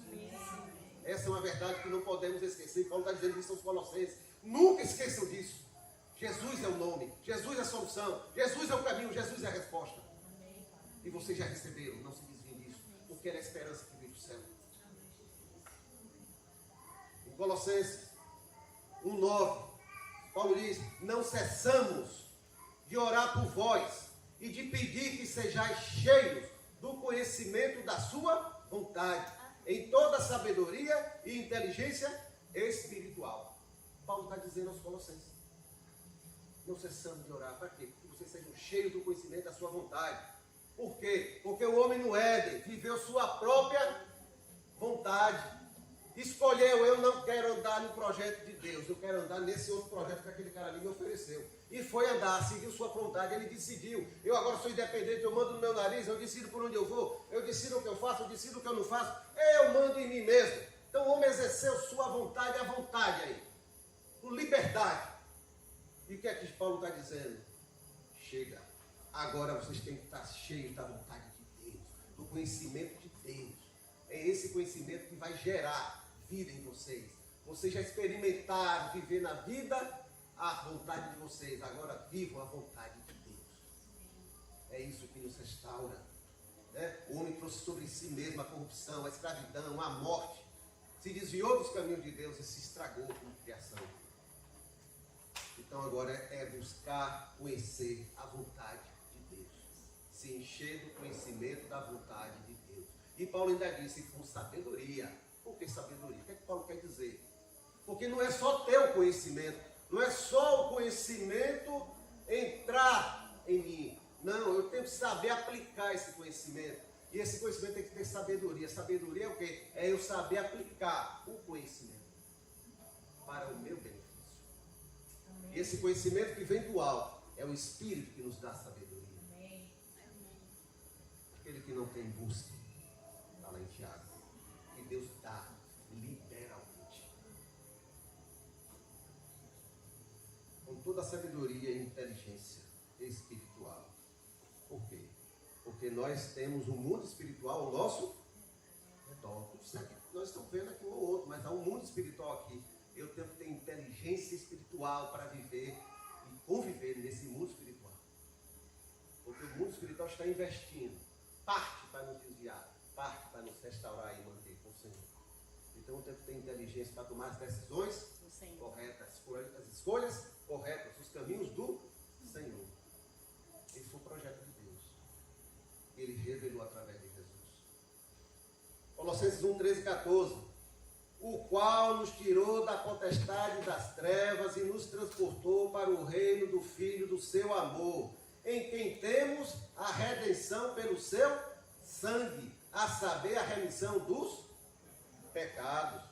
Essa é uma verdade que não podemos esquecer. Paulo está dizendo isso aos Colossenses. Nunca esqueçam disso. Jesus é o nome, Jesus é a solução, Jesus é o caminho, Jesus é a resposta. E vocês já receberam, não se desviem disso, porque é a esperança que vem do céu. Em Colossenses 1,9, Paulo diz: não cessamos de orar por vós e de pedir que sejais cheios do conhecimento da sua vontade, em toda sabedoria e inteligência espiritual. Paulo está dizendo aos Colossenses: não cessamos de orar. Para quê? Porque vocês sejam cheios do conhecimento da sua vontade. Por quê? Porque o homem no Éden viveu sua própria vontade. Escolheu: eu não quero andar no projeto de Deus, eu quero andar nesse outro projeto que aquele cara ali me ofereceu. E foi andar, seguiu sua vontade, ele decidiu: eu agora sou independente, eu mando no meu nariz, eu decido por onde eu vou, eu decido o que eu faço, eu decido o que eu não faço, eu mando em mim mesmo. Então o homem exerceu sua vontade, a vontade aí, com liberdade. E o que é que Paulo está dizendo? Chega, agora vocês têm que estar cheios da vontade de Deus, do conhecimento de Deus. É esse conhecimento que vai gerar vida em vocês. Vocês já experimentaram viver na vida a vontade de vocês, agora vivam a vontade de Deus. É isso que nos restaura, né? O homem trouxe sobre si mesmo a corrupção, a escravidão, a morte, se desviou dos caminhos de Deus e se estragou como criação. Então agora é buscar conhecer a vontade de Deus, se encher do conhecimento da vontade de Deus. E Paulo ainda disse: com sabedoria. Por que sabedoria? O que é que Paulo quer dizer? Porque não é só ter o conhecimento, não é só o conhecimento entrar em mim. Não, eu tenho que saber aplicar esse conhecimento. E esse conhecimento tem que ter sabedoria. Sabedoria é o quê? É eu saber aplicar o conhecimento para o meu benefício. E esse conhecimento que vem do alto é o Espírito que nos dá sabedoria. Aquele que não tem busca, está lá em Tiago, que Deus dá liberalmente. Com toda a sabedoria e inteligência espiritual. Por quê? Porque nós temos um mundo espiritual ao nosso redor. Nós estamos vendo aqui um ou outro, mas há um mundo espiritual aqui. Eu tenho que ter inteligência espiritual para viver e conviver nesse mundo espiritual. Porque o mundo espiritual está investindo parte para nos desviar, parte para nos restaurar e manter com o Senhor. Então eu tenho que ter inteligência para tomar as decisões corretas, as escolhas corretas, os caminhos do Senhor. Esse foi o projeto de Deus. Ele revelou através de Jesus. Colossenses 1, 13 e 14. O qual nos tirou da potestade das trevas e nos transportou para o reino do Filho do seu amor, em quem temos a redenção pelo seu sangue, a saber, a remissão dos pecados.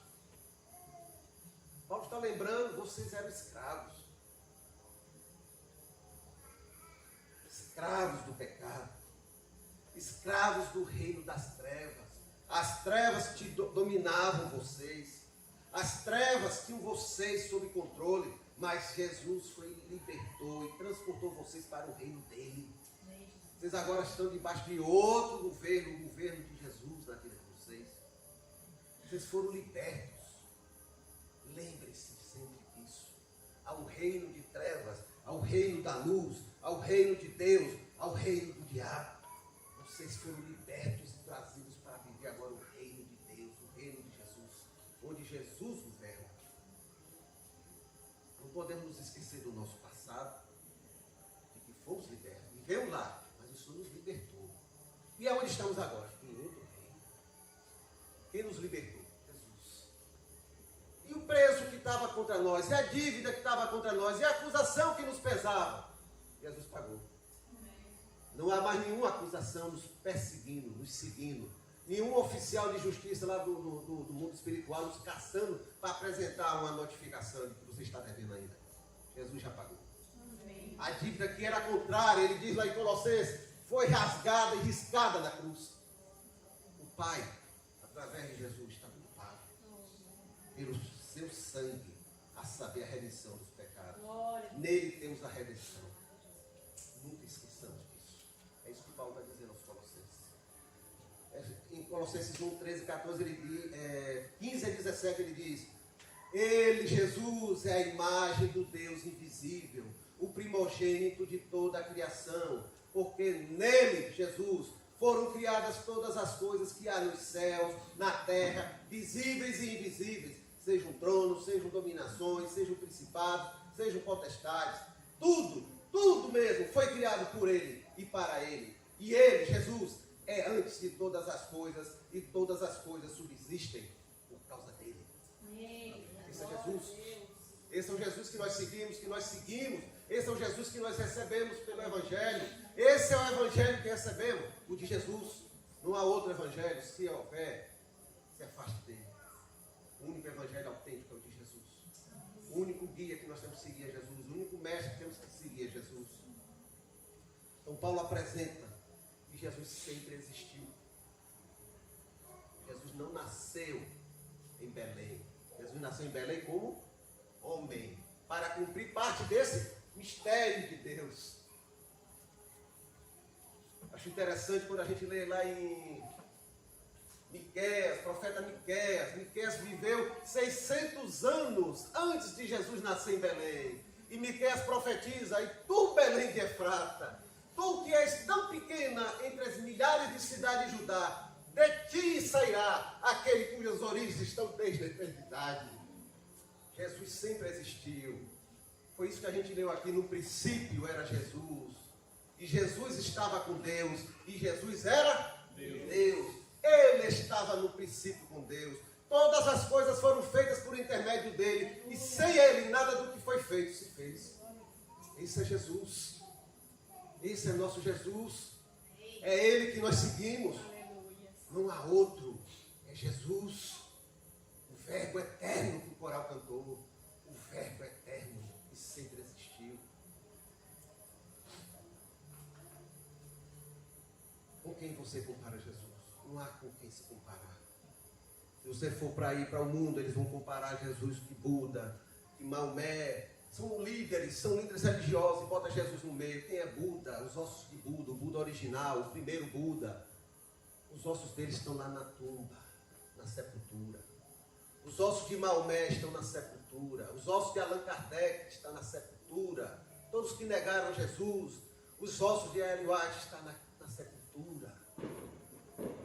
Paulo está lembrando: vocês eram escravos. Escravos do pecado. Escravos do reino das trevas. As trevas que dominavam vocês. As trevas tinham vocês sob controle. Mas Jesus libertou e transportou vocês para o reino dele. Vocês agora estão debaixo de outro governo, o governo de Jesus na vida de vocês. Vocês foram libertos. Lembre-se sempre disso. Ao reino de trevas, ao reino da luz, ao reino de Deus, ao reino do diabo. Vocês foram libertos e trazidos para viver agora o reino de Deus, o reino de Jesus. Onde Jesus E aonde estamos agora? Em outro reino. Quem nos libertou? Jesus. E o preço que estava contra nós, e a dívida que estava contra nós, e a acusação que nos pesava, Jesus pagou. Não há mais nenhuma acusação nos perseguindo, nos seguindo. Nenhum oficial de justiça lá do mundo espiritual nos caçando para apresentar uma notificação de que você está devendo ainda. Jesus já pagou. Amém. A dívida que era contrária, ele diz lá em Colossenses, foi rasgada e riscada na cruz. O Pai, através de Jesus, está tudo pago. Pelo seu sangue, a saber, a remissão dos pecados. Glória. Nele temos a redenção. Nunca esqueçamos disso. É isso que Paulo vai dizer aos Colossenses. Em Colossenses 1, 13, 14, ele diz, 15 a 17, ele diz: Ele, Jesus, é a imagem do Deus invisível, o primogênito de toda a criação, porque nele, Jesus, foram criadas todas as coisas que há nos céus, na terra, visíveis e invisíveis, sejam tronos, sejam dominações, sejam principados, sejam potestades, tudo mesmo foi criado por ele e para ele. E ele, Jesus, é antes de todas as coisas, e todas as coisas subsistem por causa dele. Esse é Jesus. Esse é o Jesus que nós seguimos. Esse é o Jesus que nós recebemos pelo Evangelho. Esse é o Evangelho que recebemos, o de Jesus. Não há outro Evangelho. Se houver, se afaste dele. O único Evangelho autêntico é o de Jesus. O único guia que nós temos que seguir é Jesus. O único mestre que temos que seguir é Jesus. Então Paulo apresenta que Jesus sempre existiu. Jesus não nasceu em Belém. Jesus nasceu em Belém como homem, para cumprir parte desse mistério de Deus. Acho interessante quando a gente lê lá em Miqueias, profeta Miqueias. Miqueias viveu 600 anos antes de Jesus nascer em Belém. E Miqueias profetiza: e tu, Belém de Efrata, tu que és tão pequena entre as milhares de cidades de Judá, de ti sairá aquele cujas origens estão desde a eternidade. Jesus sempre existiu. Foi isso que a gente leu aqui. No princípio era Jesus. E Jesus estava com Deus. E Jesus era Deus. Ele estava no princípio com Deus. Todas as coisas foram feitas por intermédio dele. E sem ele, nada do que foi feito se fez. Esse é Jesus. Esse é nosso Jesus. É ele que nós seguimos. Não há outro. É Jesus. O Verbo eterno que o coral cantou. O Verbo eterno que sempre existiu. Com quem você compara Jesus? Não há com quem se comparar. Se você for para ir para o mundo, eles vão comparar Jesus de Buda, de Maomé. São líderes religiosos e bota Jesus no meio. Quem é Buda? Os ossos de Buda, o Buda original, o primeiro Buda. Os ossos deles estão lá na tumba, na sepultura. Os ossos de Maomé estão na sepultura. Os ossos de Allan Kardec estão na sepultura. Todos que negaram Jesus. Os ossos de Ellen White estão na sepultura.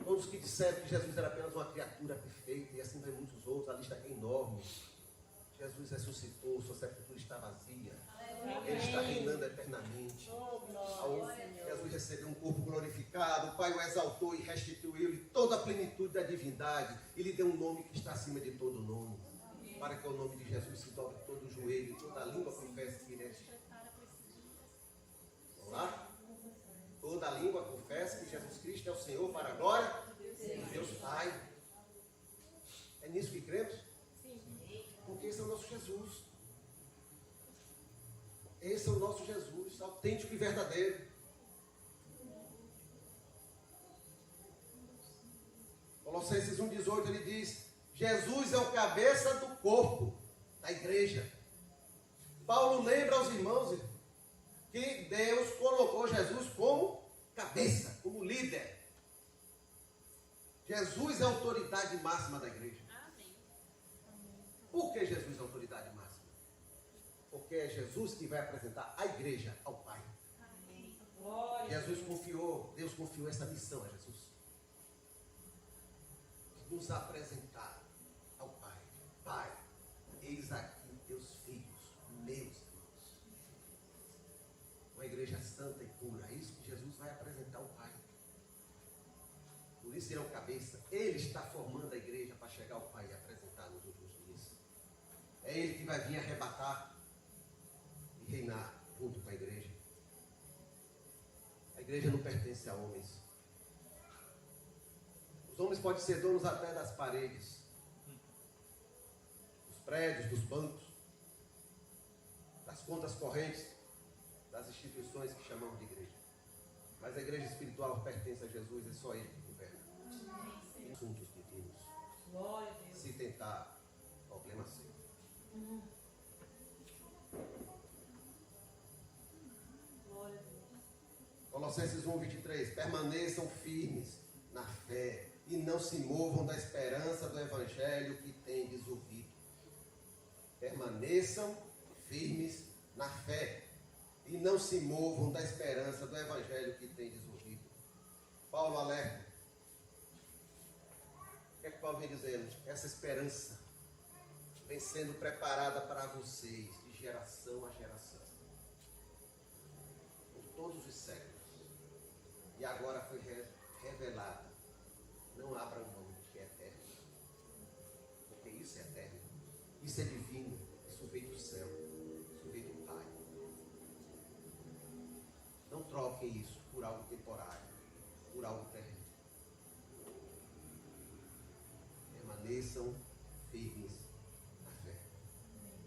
Todos que disseram que Jesus era apenas uma criatura perfeita. E assim vai muitos outros. A lista é enorme. Jesus ressuscitou. Sua sepultura está vazia. Ele está reinando eternamente. Jesus recebeu um corpo glorificado. O Pai o exaltou e restituiu-lhe toda a plenitude da divindade. E lhe deu um nome que está acima de todo nome. Para que o nome de Jesus se dobre todo o joelho e toda a língua confesse que ele é. Vamos lá? Toda a língua confessa que Jesus Cristo é o Senhor, para a glória de Deus Pai. É nisso que cremos? Porque esse é o nosso Jesus. Esse é o nosso Jesus, autêntico e verdadeiro. Colossenses 1,18 ele diz: Jesus é o cabeça do corpo, da igreja. Paulo lembra aos irmãos que Deus colocou Jesus como cabeça, como líder. Jesus é a autoridade máxima da igreja. Por que Jesus é a autoridade máxima? Porque é Jesus que vai apresentar a igreja ao Pai. Deus confiou essa missão a Jesus. Nos apresentar ao Pai. Pai, eis aqui teus filhos, meus irmãos. Uma igreja santa e pura. É isso que Jesus vai apresentar ao Pai. Por isso ele é o cabeça. Ele está formando a igreja para chegar ao Pai e apresentar nos últimos dias. É ele que vai vir arrebatar e reinar junto com a igreja. A igreja não pertence a homens. Os homens podem ser donos até das paredes, dos prédios, dos bancos, das contas correntes, das instituições que chamamos de igreja. Mas a igreja espiritual pertence a Jesus, é só ele que governa. Assuntos divinos. Glória a Deus. Se tentar, problema seu. Glória a Deus. Colossenses 1:23. Permaneçam firmes na fé e não se movam da esperança do evangelho que tendes ouvido. Permaneçam firmes na fé e não se movam da esperança do evangelho que tendes ouvido. Paulo alerta. O que é que Paulo vem dizendo? Essa esperança vem sendo preparada para vocês de geração a geração, por todos os séculos, e agora foi revelada. Não abra mão do que é eterno, porque isso é eterno, isso é divino, isso veio do céu, isso veio do Pai. Não troquem isso por algo temporário, por algo terreno. Permaneçam firmes na fé.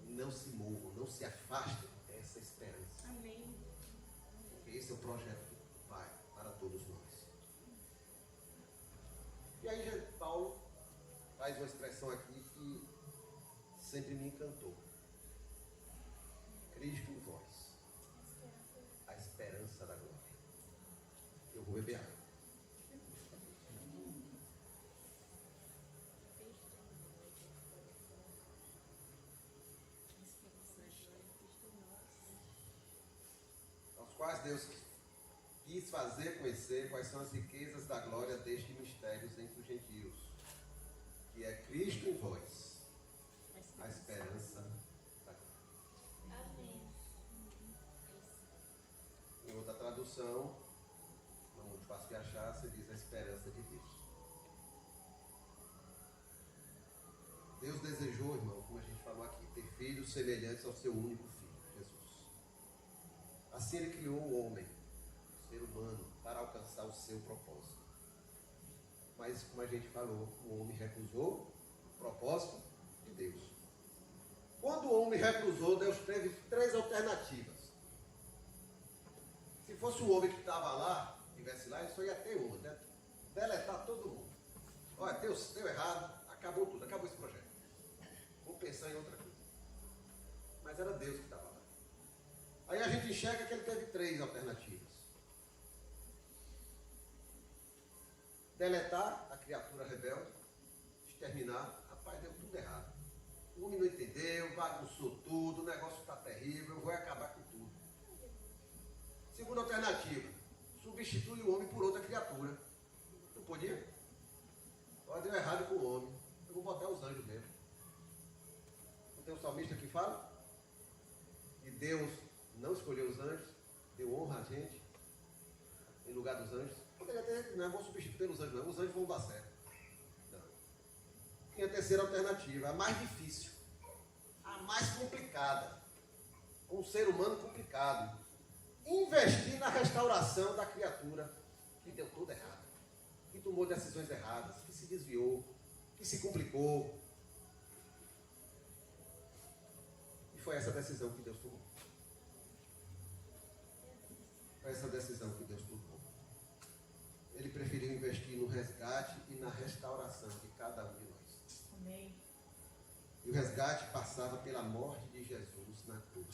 Não se movam, não se afastem dessa esperança. Amém. Porque esse é o projeto do Pai para todos nós. E aí Paulo faz uma expressão aqui que sempre me encantou. Cristo em vós, a esperança da glória. Eu vou beber água. Aos quais Deus quis fazer conhecer quais são as riquezas da glória deste mistério entre os gentios, que é Cristo em vós, a esperança da glória. Amém. Em outra tradução, não é muito fácil de achar, você diz a esperança de Deus. Deus desejou, irmão, como a gente falou aqui, ter filhos semelhantes ao seu único filho, Jesus. Assim ele criou o homem, o ser humano, para alcançar o seu propósito. Mas, como a gente falou, o homem recusou o propósito de Deus. Quando o homem recusou, Deus teve 3 alternativas. Se fosse o homem que estava lá, estivesse lá, ele só ia ter uma, né? Deletar todo mundo. Olha, deu errado, acabou tudo, acabou esse projeto. Vou pensar em outra coisa. Mas era Deus que estava lá. Aí a gente enxerga que ele teve 3 alternativas. Deletar a criatura rebelde, exterminar. Rapaz, deu tudo errado. O homem não entendeu, bagunçou tudo, o negócio está terrível, eu vou acabar com tudo. Segunda alternativa, substitui o homem por outra criatura. Não podia? Olha, deu errado com o homem, eu vou botar os anjos mesmo. Não tem um salmista que fala? E Deus não escolheu os anjos, deu honra a gente, em lugar dos anjos. Poderia ter, não vou substituir pelos anjos, não, os anjos vão dar certo. Não. Tem a terceira alternativa, a mais difícil, a mais complicada, um ser humano complicado. Investir na restauração da criatura que deu tudo errado, que tomou decisões erradas, que se desviou, que se complicou. E foi essa decisão que Deus tomou. Foi essa decisão que Deus tomou. Ele preferiu investir no resgate e na restauração de cada um de nós. Amém. E o resgate passava pela morte de Jesus na cruz.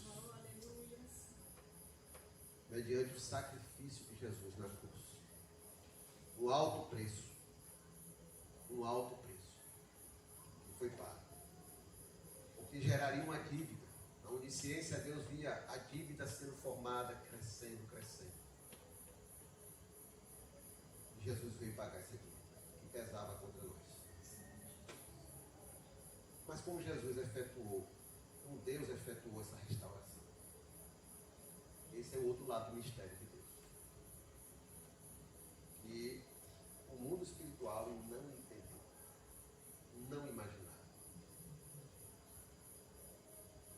Mediante o sacrifício de Jesus na cruz. Um alto preço. Um alto preço. Que foi pago. O que geraria uma dívida. A onisciência, Deus via a dívida sendo formada, crescendo, crescendo. E Jesus veio pagar essa dívida, que pesava contra nós. Mas como Jesus efetuou, como Deus efetuou essa restauração. Esse é o outro lado do mistério de Deus. E no mundo espiritual e não entendeu, não imaginava.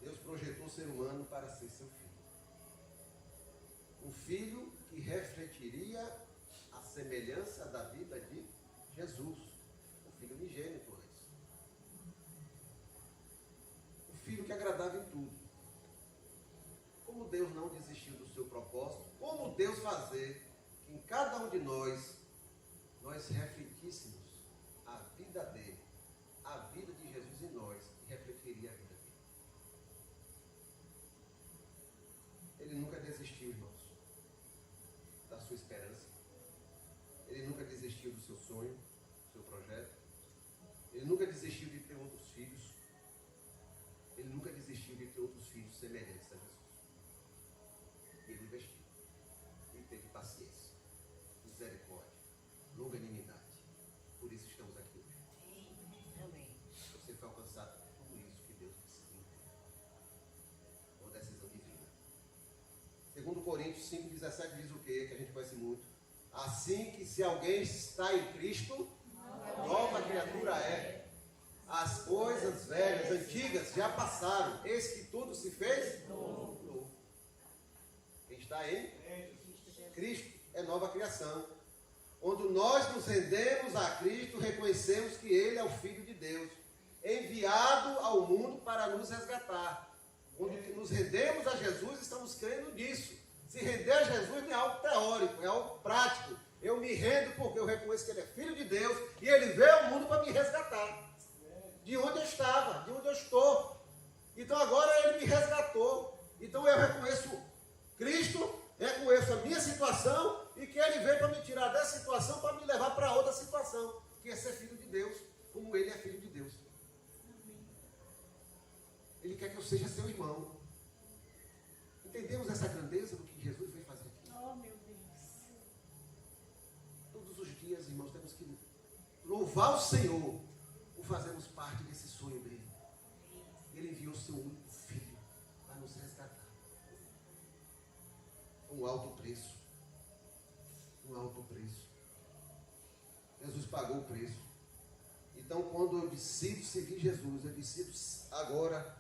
Deus projetou o ser humano para ser seu filho. Um filho que refletiria a semelhança da vida de Jesus, o filho unigênito antes. O filho que agradava em tudo. Como Deus não desistiu do seu propósito, como Deus fazer que em cada um de nós refletíssemos a vida dele, a vida de Jesus em nós, e refletiria a vida dele. Ele nunca desistiu, irmãos, da sua esperança. Ele nunca desistiu do seu sonho, do seu projeto. Ele nunca desistiu de ter outros filhos. Ele nunca desistiu de ter outros filhos semelhantes a Jesus. Ele investiu. Ele teve paciência, misericórdia, longanimidade. Por isso estamos aqui hoje. Amém. Você foi alcançado por tudo isso que Deus decidiu. Uma decisão divina. Segundo Coríntios 5,17 diz o quê? Que a gente conhece muito. Assim que se alguém está em Cristo, nova criatura é. As coisas velhas, antigas, já passaram. Eis que tudo se fez novo. Quem está em Cristo é nova criação. Quando nós nos rendemos a Cristo, reconhecemos que Ele é o Filho de Deus, enviado ao mundo para nos resgatar. Quando nos rendemos a Jesus, estamos crendo nisso. Se render a Jesus não é algo teórico, é algo prático. Eu me rendo porque eu reconheço que Ele é Filho de Deus e Ele veio ao mundo para me resgatar. De onde eu estava, de onde eu estou. Então agora Ele me resgatou. Então eu reconheço Cristo, reconheço a minha situação e que Ele veio para me tirar dessa situação para me levar para outra situação, que é ser filho de Deus, como Ele é filho de Deus. Ele quer que eu seja seu irmão. Entendemos essa grandeza do que Jesus veio fazer aqui? Oh, meu Deus. Todos os dias, irmãos, temos que louvar o Senhor por fazermos parte desse sonho dele. Ele enviou o seu único filho para nos resgatar. Um alto preço. Um alto preço. Jesus pagou o preço. Então, quando eu decido seguir Jesus, eu decido agora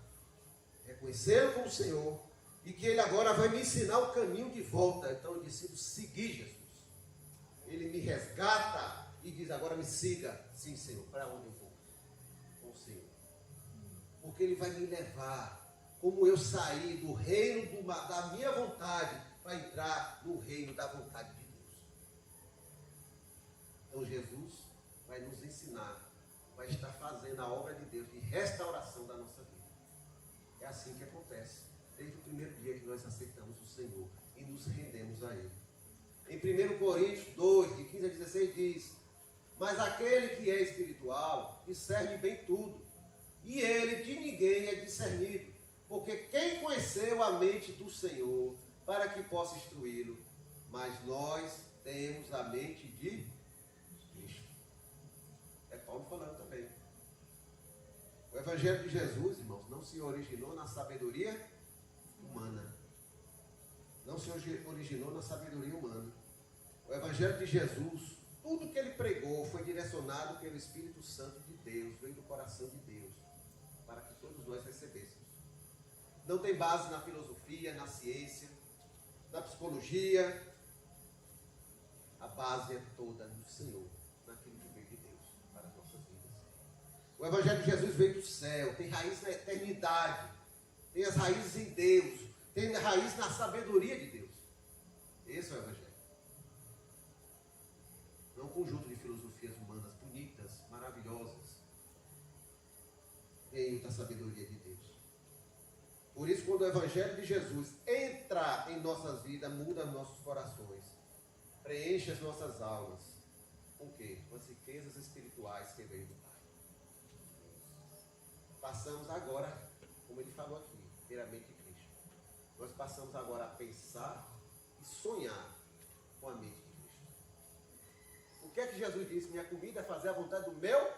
reconhecê-lo como Senhor e que Ele agora vai me ensinar o caminho de volta. Então, eu decido seguir Jesus. Ele me resgata e diz, agora me siga. Sim, Senhor, para onde eu vou? Com o Senhor. Porque Ele vai me levar, como eu saí do reino da minha vontade, para entrar no reino da vontade de Deus. Então Jesus vai nos ensinar, vai estar fazendo a obra de Deus de restauração da nossa vida. É assim que acontece, desde o primeiro dia que nós aceitamos o Senhor e nos rendemos a Ele. Em 1 Coríntios 2, de 15 a 16 diz, mas aquele que é espiritual discerne bem tudo, e ele de ninguém é discernido, porque quem conheceu a mente do Senhor para que possa instruí-lo, mas nós temos a mente de Cristo. É Paulo falando também. O Evangelho de Jesus, irmãos, não se originou na sabedoria humana. Não se originou na sabedoria humana. O Evangelho de Jesus, tudo que ele pregou foi direcionado pelo Espírito Santo de Deus, veio do coração de Deus, para que todos nós recebêssemos. Não tem base na filosofia, na ciência, na psicologia. A base é toda no Senhor, naquilo que veio de Deus para as nossas vidas. O Evangelho de Jesus veio do céu, tem raiz na eternidade, tem as raízes em Deus, tem a raiz na sabedoria de Deus. Esse é o Evangelho. Não um conjunto de filosofias humanas bonitas, maravilhosas, veio da sabedoria de Deus. Por isso, quando o Evangelho de Jesus entra em nossas vidas, muda nossos corações, preenche as nossas almas. Com o quê? Com as riquezas espirituais que veio do Pai. Passamos agora, como ele falou aqui, ter a mente de Cristo. Nós passamos agora a pensar e sonhar com a mente de Cristo. O que é que Jesus disse? Minha comida é fazer a vontade do meu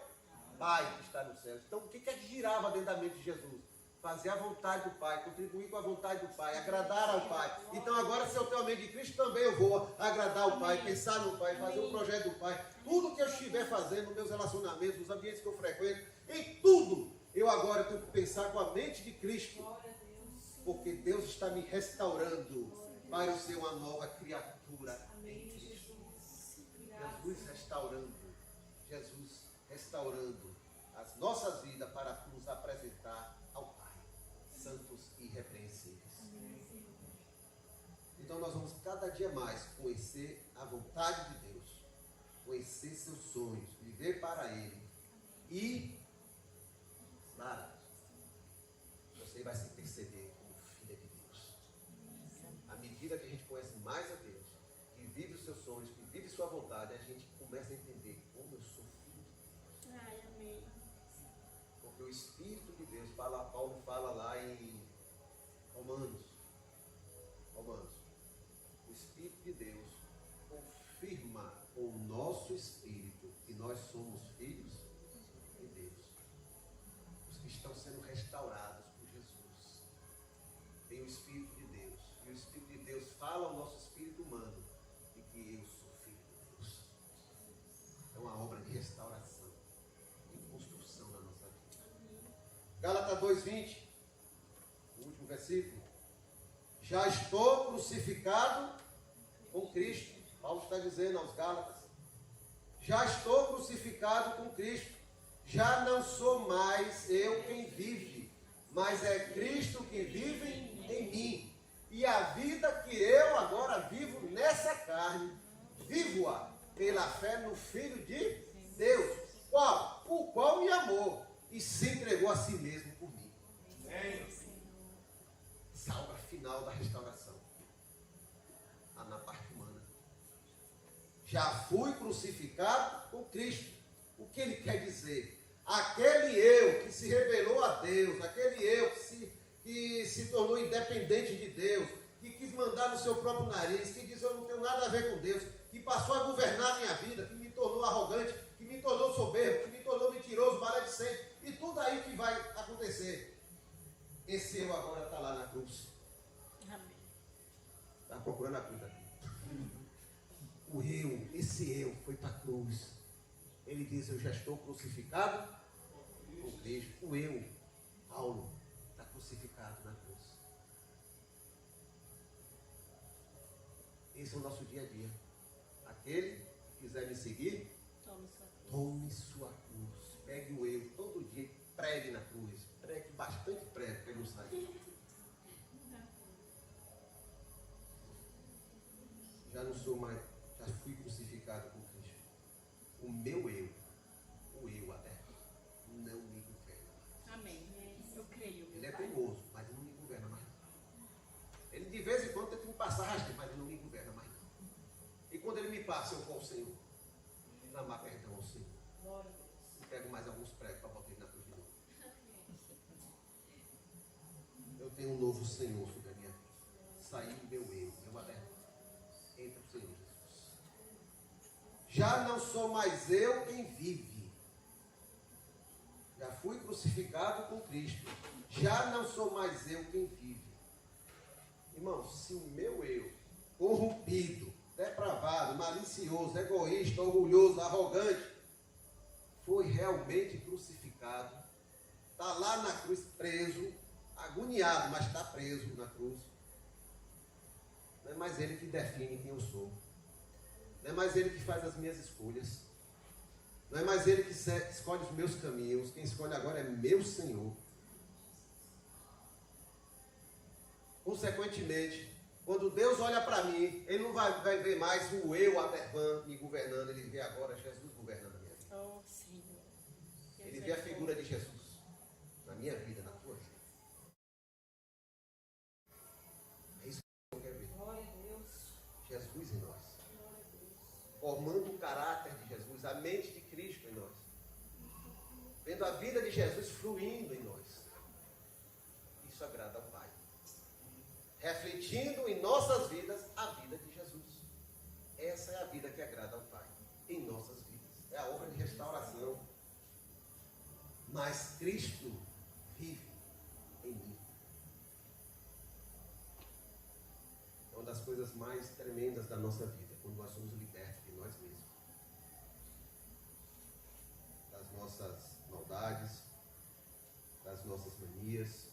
Pai que está nos céus. Então, o que é que girava dentro da mente de Jesus? fazer a vontade do Pai, contribuir com a vontade do Pai, agradar ao Pai. Então agora, se eu tenho amigo de Cristo, também eu vou agradar o Pai, pensar no Pai, fazer o projeto do Pai. Tudo que eu estiver fazendo, nos meus relacionamentos, nos ambientes que eu frequento, em tudo, eu agora tenho que pensar com a mente de Cristo. Porque Deus está me restaurando para eu ser uma nova criatura em Cristo. Jesus restaurando as nossas vidas para nos apresentar ao Pai, santos e irrepreensíveis. Então nós vamos cada dia mais conhecer a vontade de Deus, conhecer seus sonhos, viver para Ele. E, claro, você vai se perceber como filha de Deus. À medida que a gente conhece mais a Deus, que vive os seus sonhos, que vive sua vontade, a gente começa a entender como eu sou filho de Deus. Ai, amém. Porque o Espírito de Deus, Paulo fala lá em Romanos, o Espírito de Deus confirma com o nosso espírito que nós somos filhos de Deus. Os que estão sendo restaurados por Jesus tem o Espírito de Deus. E o Espírito de Deus fala ao nosso espírito humano de que eu sou filho de Deus. É uma obra de restauração, de construção na nossa vida. Gálatas 2:20, o último versículo. Já estou crucificado com Cristo. Paulo está dizendo aos Gálatas. Já estou crucificado com Cristo. Já não sou mais eu quem vive, mas é Cristo que vive em mim. E a vida que eu agora vivo nessa carne, vivo-a pela fé no Filho de Deus, o qual me amou e se entregou a si mesmo por mim. Essa obra final da restauração, na parte humana. Já fui crucificado com Cristo. O que ele quer dizer? Aquele eu que se rebelou a Deus, aquele eu que se tornou independente de Deus, que quis mandar no seu próprio nariz, que diz eu não tenho nada a ver com Deus, que passou a governar a minha vida, que me tornou arrogante, que me tornou soberbo, que me tornou mentiroso, maledicente, e tudo aí que vai acontecer. Esse eu agora está lá na cruz. Amém. Está procurando a cruz aqui. Esse eu foi para a cruz. Ele diz, eu já estou crucificado com Cristo. O eu, Paulo, está crucificado na cruz. Esse é o nosso dia a dia. Aquele que quiser me seguir, tome sua cruz. Pegue o eu todo dia e pregue na cruz. Pregue bastante, pregue, para ele não sair. Já não sou mais, já fui crucificado com Cristo. O meu eu, o eu aberto, não me governa mais. Amém. Eu creio. Ele é teimoso, mas ele não me governa mais. Ele de vez em quando tenta me passar rasteiro, mas ele não me governa mais. E quando ele me passa, eu vou ao Senhor. Clamar perdão ao Senhor. E pego mais alguns pregos para botar ele na cruz de novo. Eu tenho um novo Senhor sobre a minha vida. Saiu do meu aberto. Entra o Senhor Jesus. Já não sou mais eu quem vive. Já fui crucificado com Cristo. Já não sou mais eu quem vive. Irmão, se o meu eu, corrompido, depravado, malicioso, egoísta, orgulhoso, arrogante, foi realmente crucificado, está lá na cruz preso, agoniado, mas está preso na cruz. Não é mais ele que define quem eu sou. Não é mais ele que faz as minhas escolhas. Não é mais ele que escolhe os meus caminhos. Quem escolhe agora é meu Senhor. Consequentemente, quando Deus olha para mim, ele não vai ver mais o eu, Adervan, me governando. Ele vê agora Jesus governando a minha vida. Oh, Senhor. Ele vê a figura de Jesus na minha vida, na tua vida. É isso que eu quero ver. Glória a Deus. Jesus em nós. Glória a Deus. Formando o caráter de Jesus, a mente de Cristo em nós. Vendo a vida de Jesus fluindo em nós. Isso agrada ao Pai. Refletindo em nossas vidas a vida de Jesus. Essa é a vida que agrada ao Pai em nossas vidas. É a obra de restauração. Mas Cristo vive em coisas mais tremendas da nossa vida, quando nós somos libertos de nós mesmos, das nossas maldades, das nossas manias,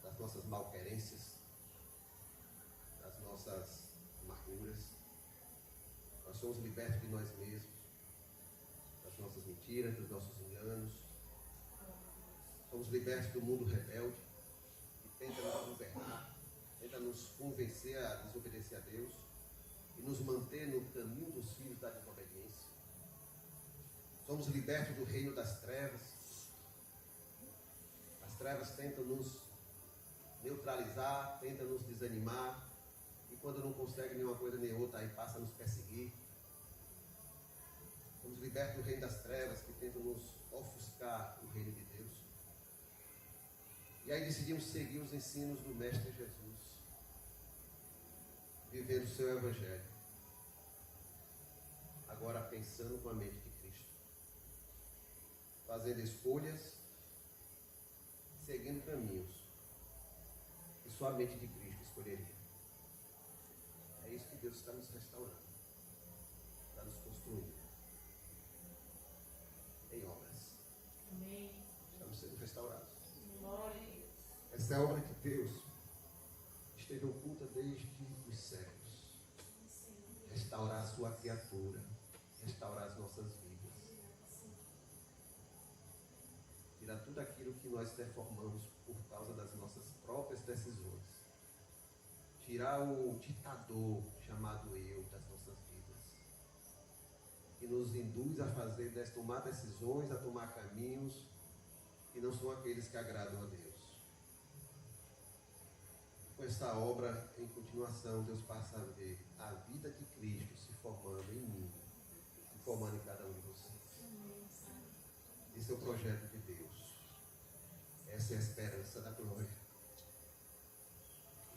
das nossas malquerências, das nossas amarguras. Nós somos libertos de nós mesmos, das nossas mentiras, dos nossos enganos. Somos libertos do mundo rebelde, que tenta nos governar, tenta nos convencer a desobedecer a Deus e nos manter no caminho dos filhos da desobediência. Somos libertos do reino das trevas. As trevas tentam nos neutralizar, tentam nos desanimar, e quando não consegue nenhuma coisa nem outra, aí passa a nos perseguir. Somos libertos do reino das trevas, que tentam nos ofuscar o reino de Deus. E aí decidimos seguir os ensinos do Mestre Jesus, vivendo o seu Evangelho, agora pensando com a mente de Cristo, fazendo escolhas, seguindo caminhos que só a mente de Cristo escolheria. É isso que Deus está nos restaurando, está nos construindo em obras. Amém. Estamos sendo restaurados. Glória a Deus. Essa é a obra de Deus, esteve oculta desde os séculos. Restaurar a sua criatura, restaurar as nossas vidas. Tirar tudo aquilo que nós deformamos por causa das nossas próprias decisões. Tirar o ditador chamado eu das nossas vidas, que nos induz a tomar decisões, a tomar caminhos que não são aqueles que agradam a Deus. Com essa obra, em continuação, Deus passa a ver a vida de Cristo se formando em mim, se formando em cada um de vocês. Esse é o projeto de Deus. Essa é a esperança da glória.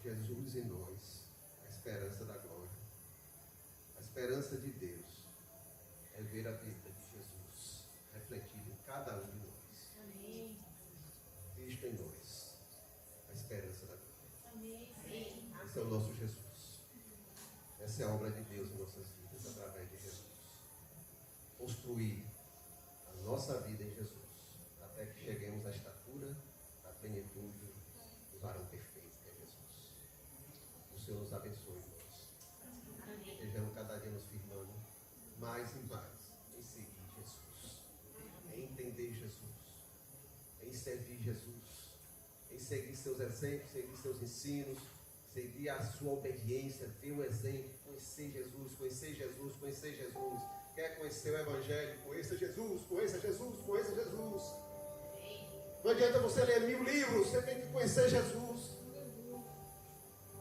Jesus em nós, a esperança da glória. A esperança de Deus é ver a vida de Jesus refletida em cada um de nós. Amém. Cristo em nós, a esperança da glória. Amém. Esse é o nosso Jesus. Essa é a obra de Deus em nossas vidas, através de Jesus. Construir a nossa vida em Jesus, até que cheguemos à estatura da plenitude do varão perfeito, que é Jesus. O Senhor nos abençoe, irmãos. Estejamos cada dia nos firmando mais e mais em seguir Jesus, em entender Jesus, em servir Jesus, em seguir seus exemplos, seguir seus ensinos, seguir a sua obediência, ter o exemplo, conhecer Jesus, conhecer Jesus, conhecer Jesus. Quer conhecer o Evangelho? Conheça Jesus, conheça Jesus, conheça Jesus. Não adianta você ler 1000 livros, você tem que conhecer Jesus.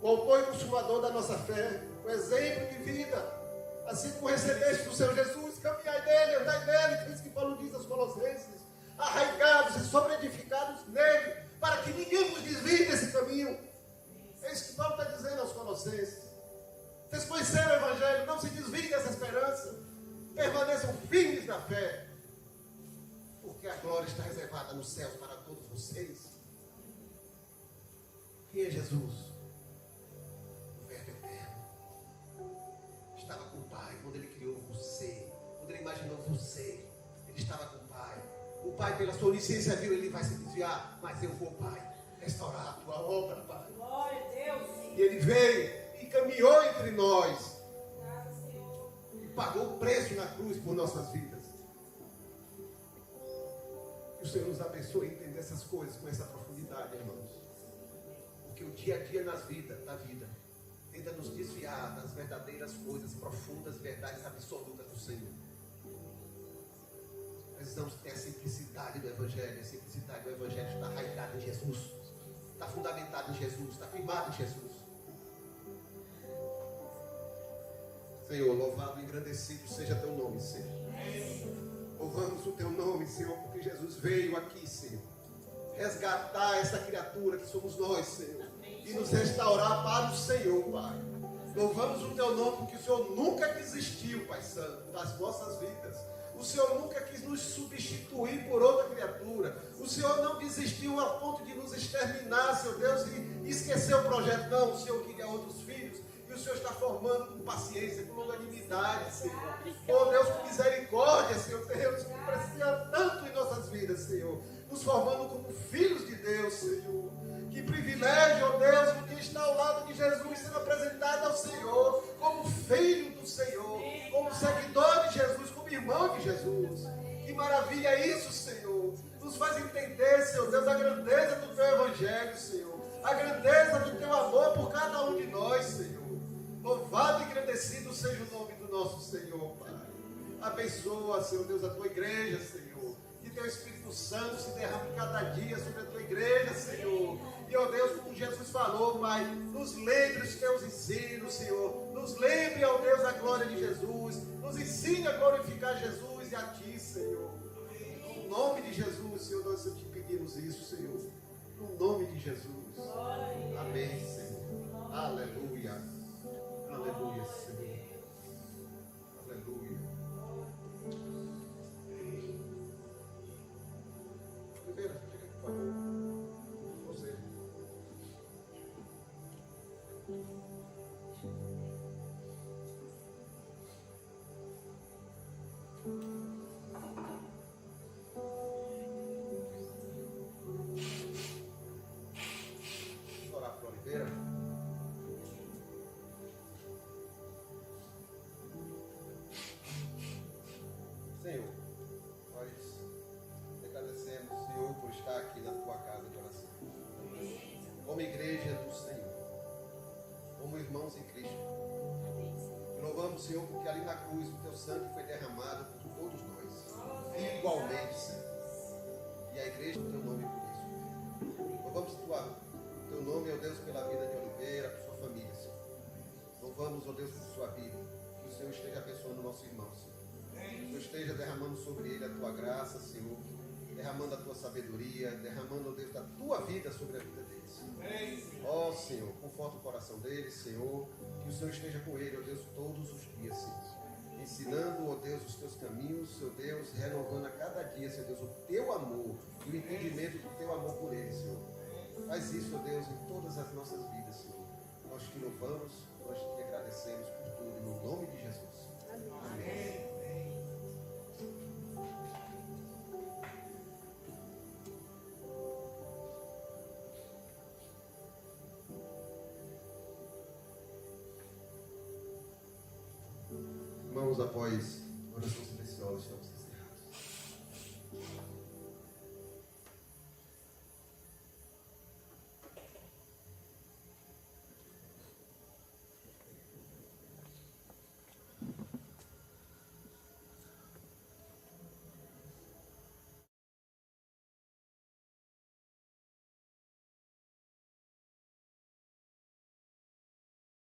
O autor e consumador da nossa fé, o exemplo de vida. Assim como recebeste do Senhor Jesus, caminhai nele, andai nele, que é isso que Paulo diz aos Colossenses, arraigados e sobreedificados nele, para que ninguém vos desvie desse caminho. É isso que Paulo está dizendo aos Colossenses. Vocês conheceram o Evangelho, não se desviem dessa esperança, permaneçam firmes na fé, porque a glória está reservada nos céus para todos vocês. Quem é Jesus? O Verbo eterno. Estava com o Pai quando Ele criou você, quando Ele imaginou você. Ele estava com o Pai. O Pai, pela sua onisciência, viu, Ele vai se desviar, mas eu vou, Pai, restaurar a tua obra, Pai. Glória a Deus. E Ele veio e caminhou entre nós Graças, Senhor. e pagou o preço na cruz por nossas vidas. Que o Senhor nos abençoe a entender essas coisas com essa profundidade, irmãos. Porque o dia a dia da vida, tenta nos desviar das verdadeiras coisas, profundas verdades absolutas do Senhor. Precisamos ter a simplicidade do Evangelho. A simplicidade do Evangelho está arraigada em Jesus, está fundamentado em Jesus, está firmado em Jesus. Senhor, louvado e engrandecido seja teu nome, Senhor. Louvamos o teu nome, Senhor, porque Jesus veio aqui, Senhor, resgatar essa criatura que somos nós, Senhor, e nos restaurar para o Senhor, Pai. Louvamos o teu nome porque o Senhor nunca desistiu, Pai Santo, das nossas vidas. O Senhor nunca quis nos substituir por outra criatura. O Senhor não desistiu a ponto de nos exterminar, Senhor Deus, e esquecer o projeto. Não, o Senhor queria outros filhos. E o Senhor está formando com paciência, com longanimidade, Senhor. Oh Deus, com misericórdia, Senhor. Deus, que precisa tanto em nossas vidas, Senhor. Nos formando como filhos de Deus, Senhor. Que privilégio, ó Deus, porque está ao lado de Jesus, sendo apresentado ao Senhor, como filho do Senhor, como seguidor de Jesus, como irmão de Jesus. Que maravilha é isso, Senhor. Nos faz entender, Senhor Deus, a grandeza do Teu Evangelho, Senhor. A grandeza do Teu amor por cada um de nós, Senhor. Louvado e agradecido seja o nome do nosso Senhor, Pai. Abençoa, Senhor Deus, a Tua igreja, Senhor. Que Teu Espírito Santo se derrame cada dia sobre a Tua igreja, Senhor. E, ó Deus, como Jesus falou, Pai, nos lembre os Teus ensinos, Senhor. Nos lembre, ó Deus, a glória de Jesus. Nos ensine a glorificar Jesus e a Ti, Senhor. No nome de Jesus, Senhor, nós te pedimos isso, Senhor. No nome de Jesus. Amém, Senhor. Aleluia. Aleluia, Senhor. Aleluia. Oliveira, chega aqui, por favor. Você. Vamos orar para Oliveira. Senhor, nós te agradecemos, Senhor, por estar aqui na Tua casa de oração. Como igreja do Senhor, como irmãos em Cristo. E louvamos, Senhor, porque ali na cruz o Teu sangue foi derramado por todos nós, igualmente, Senhor. E a igreja do Teu nome por isso. Louvamos o Teu nome, ó Deus, pela vida de Oliveira, por sua família, Senhor. Louvamos, ó Deus, por sua vida. Que o Senhor esteja abençoando o nosso irmão, Senhor. Que o Senhor esteja derramando sobre ele a Tua graça, Senhor. Derramando a Tua sabedoria, derramando, ó Deus, da Tua vida sobre a vida dele, Senhor. Ó Senhor, conforta o coração dele, Senhor. Que o Senhor esteja com ele, ó Deus, todos os dias, Senhor. Ensinando, ó Deus, os Teus caminhos, Senhor Deus, renovando a cada dia, Senhor Deus, o Teu amor e o entendimento do Teu amor por ele, Senhor. Faz isso, ó Deus, em todas as nossas vidas, Senhor. Nós te louvamos, nós te agradecemos por tudo, no nome de Jesus. Amém. Irmãos, após oração silenciosa, estamos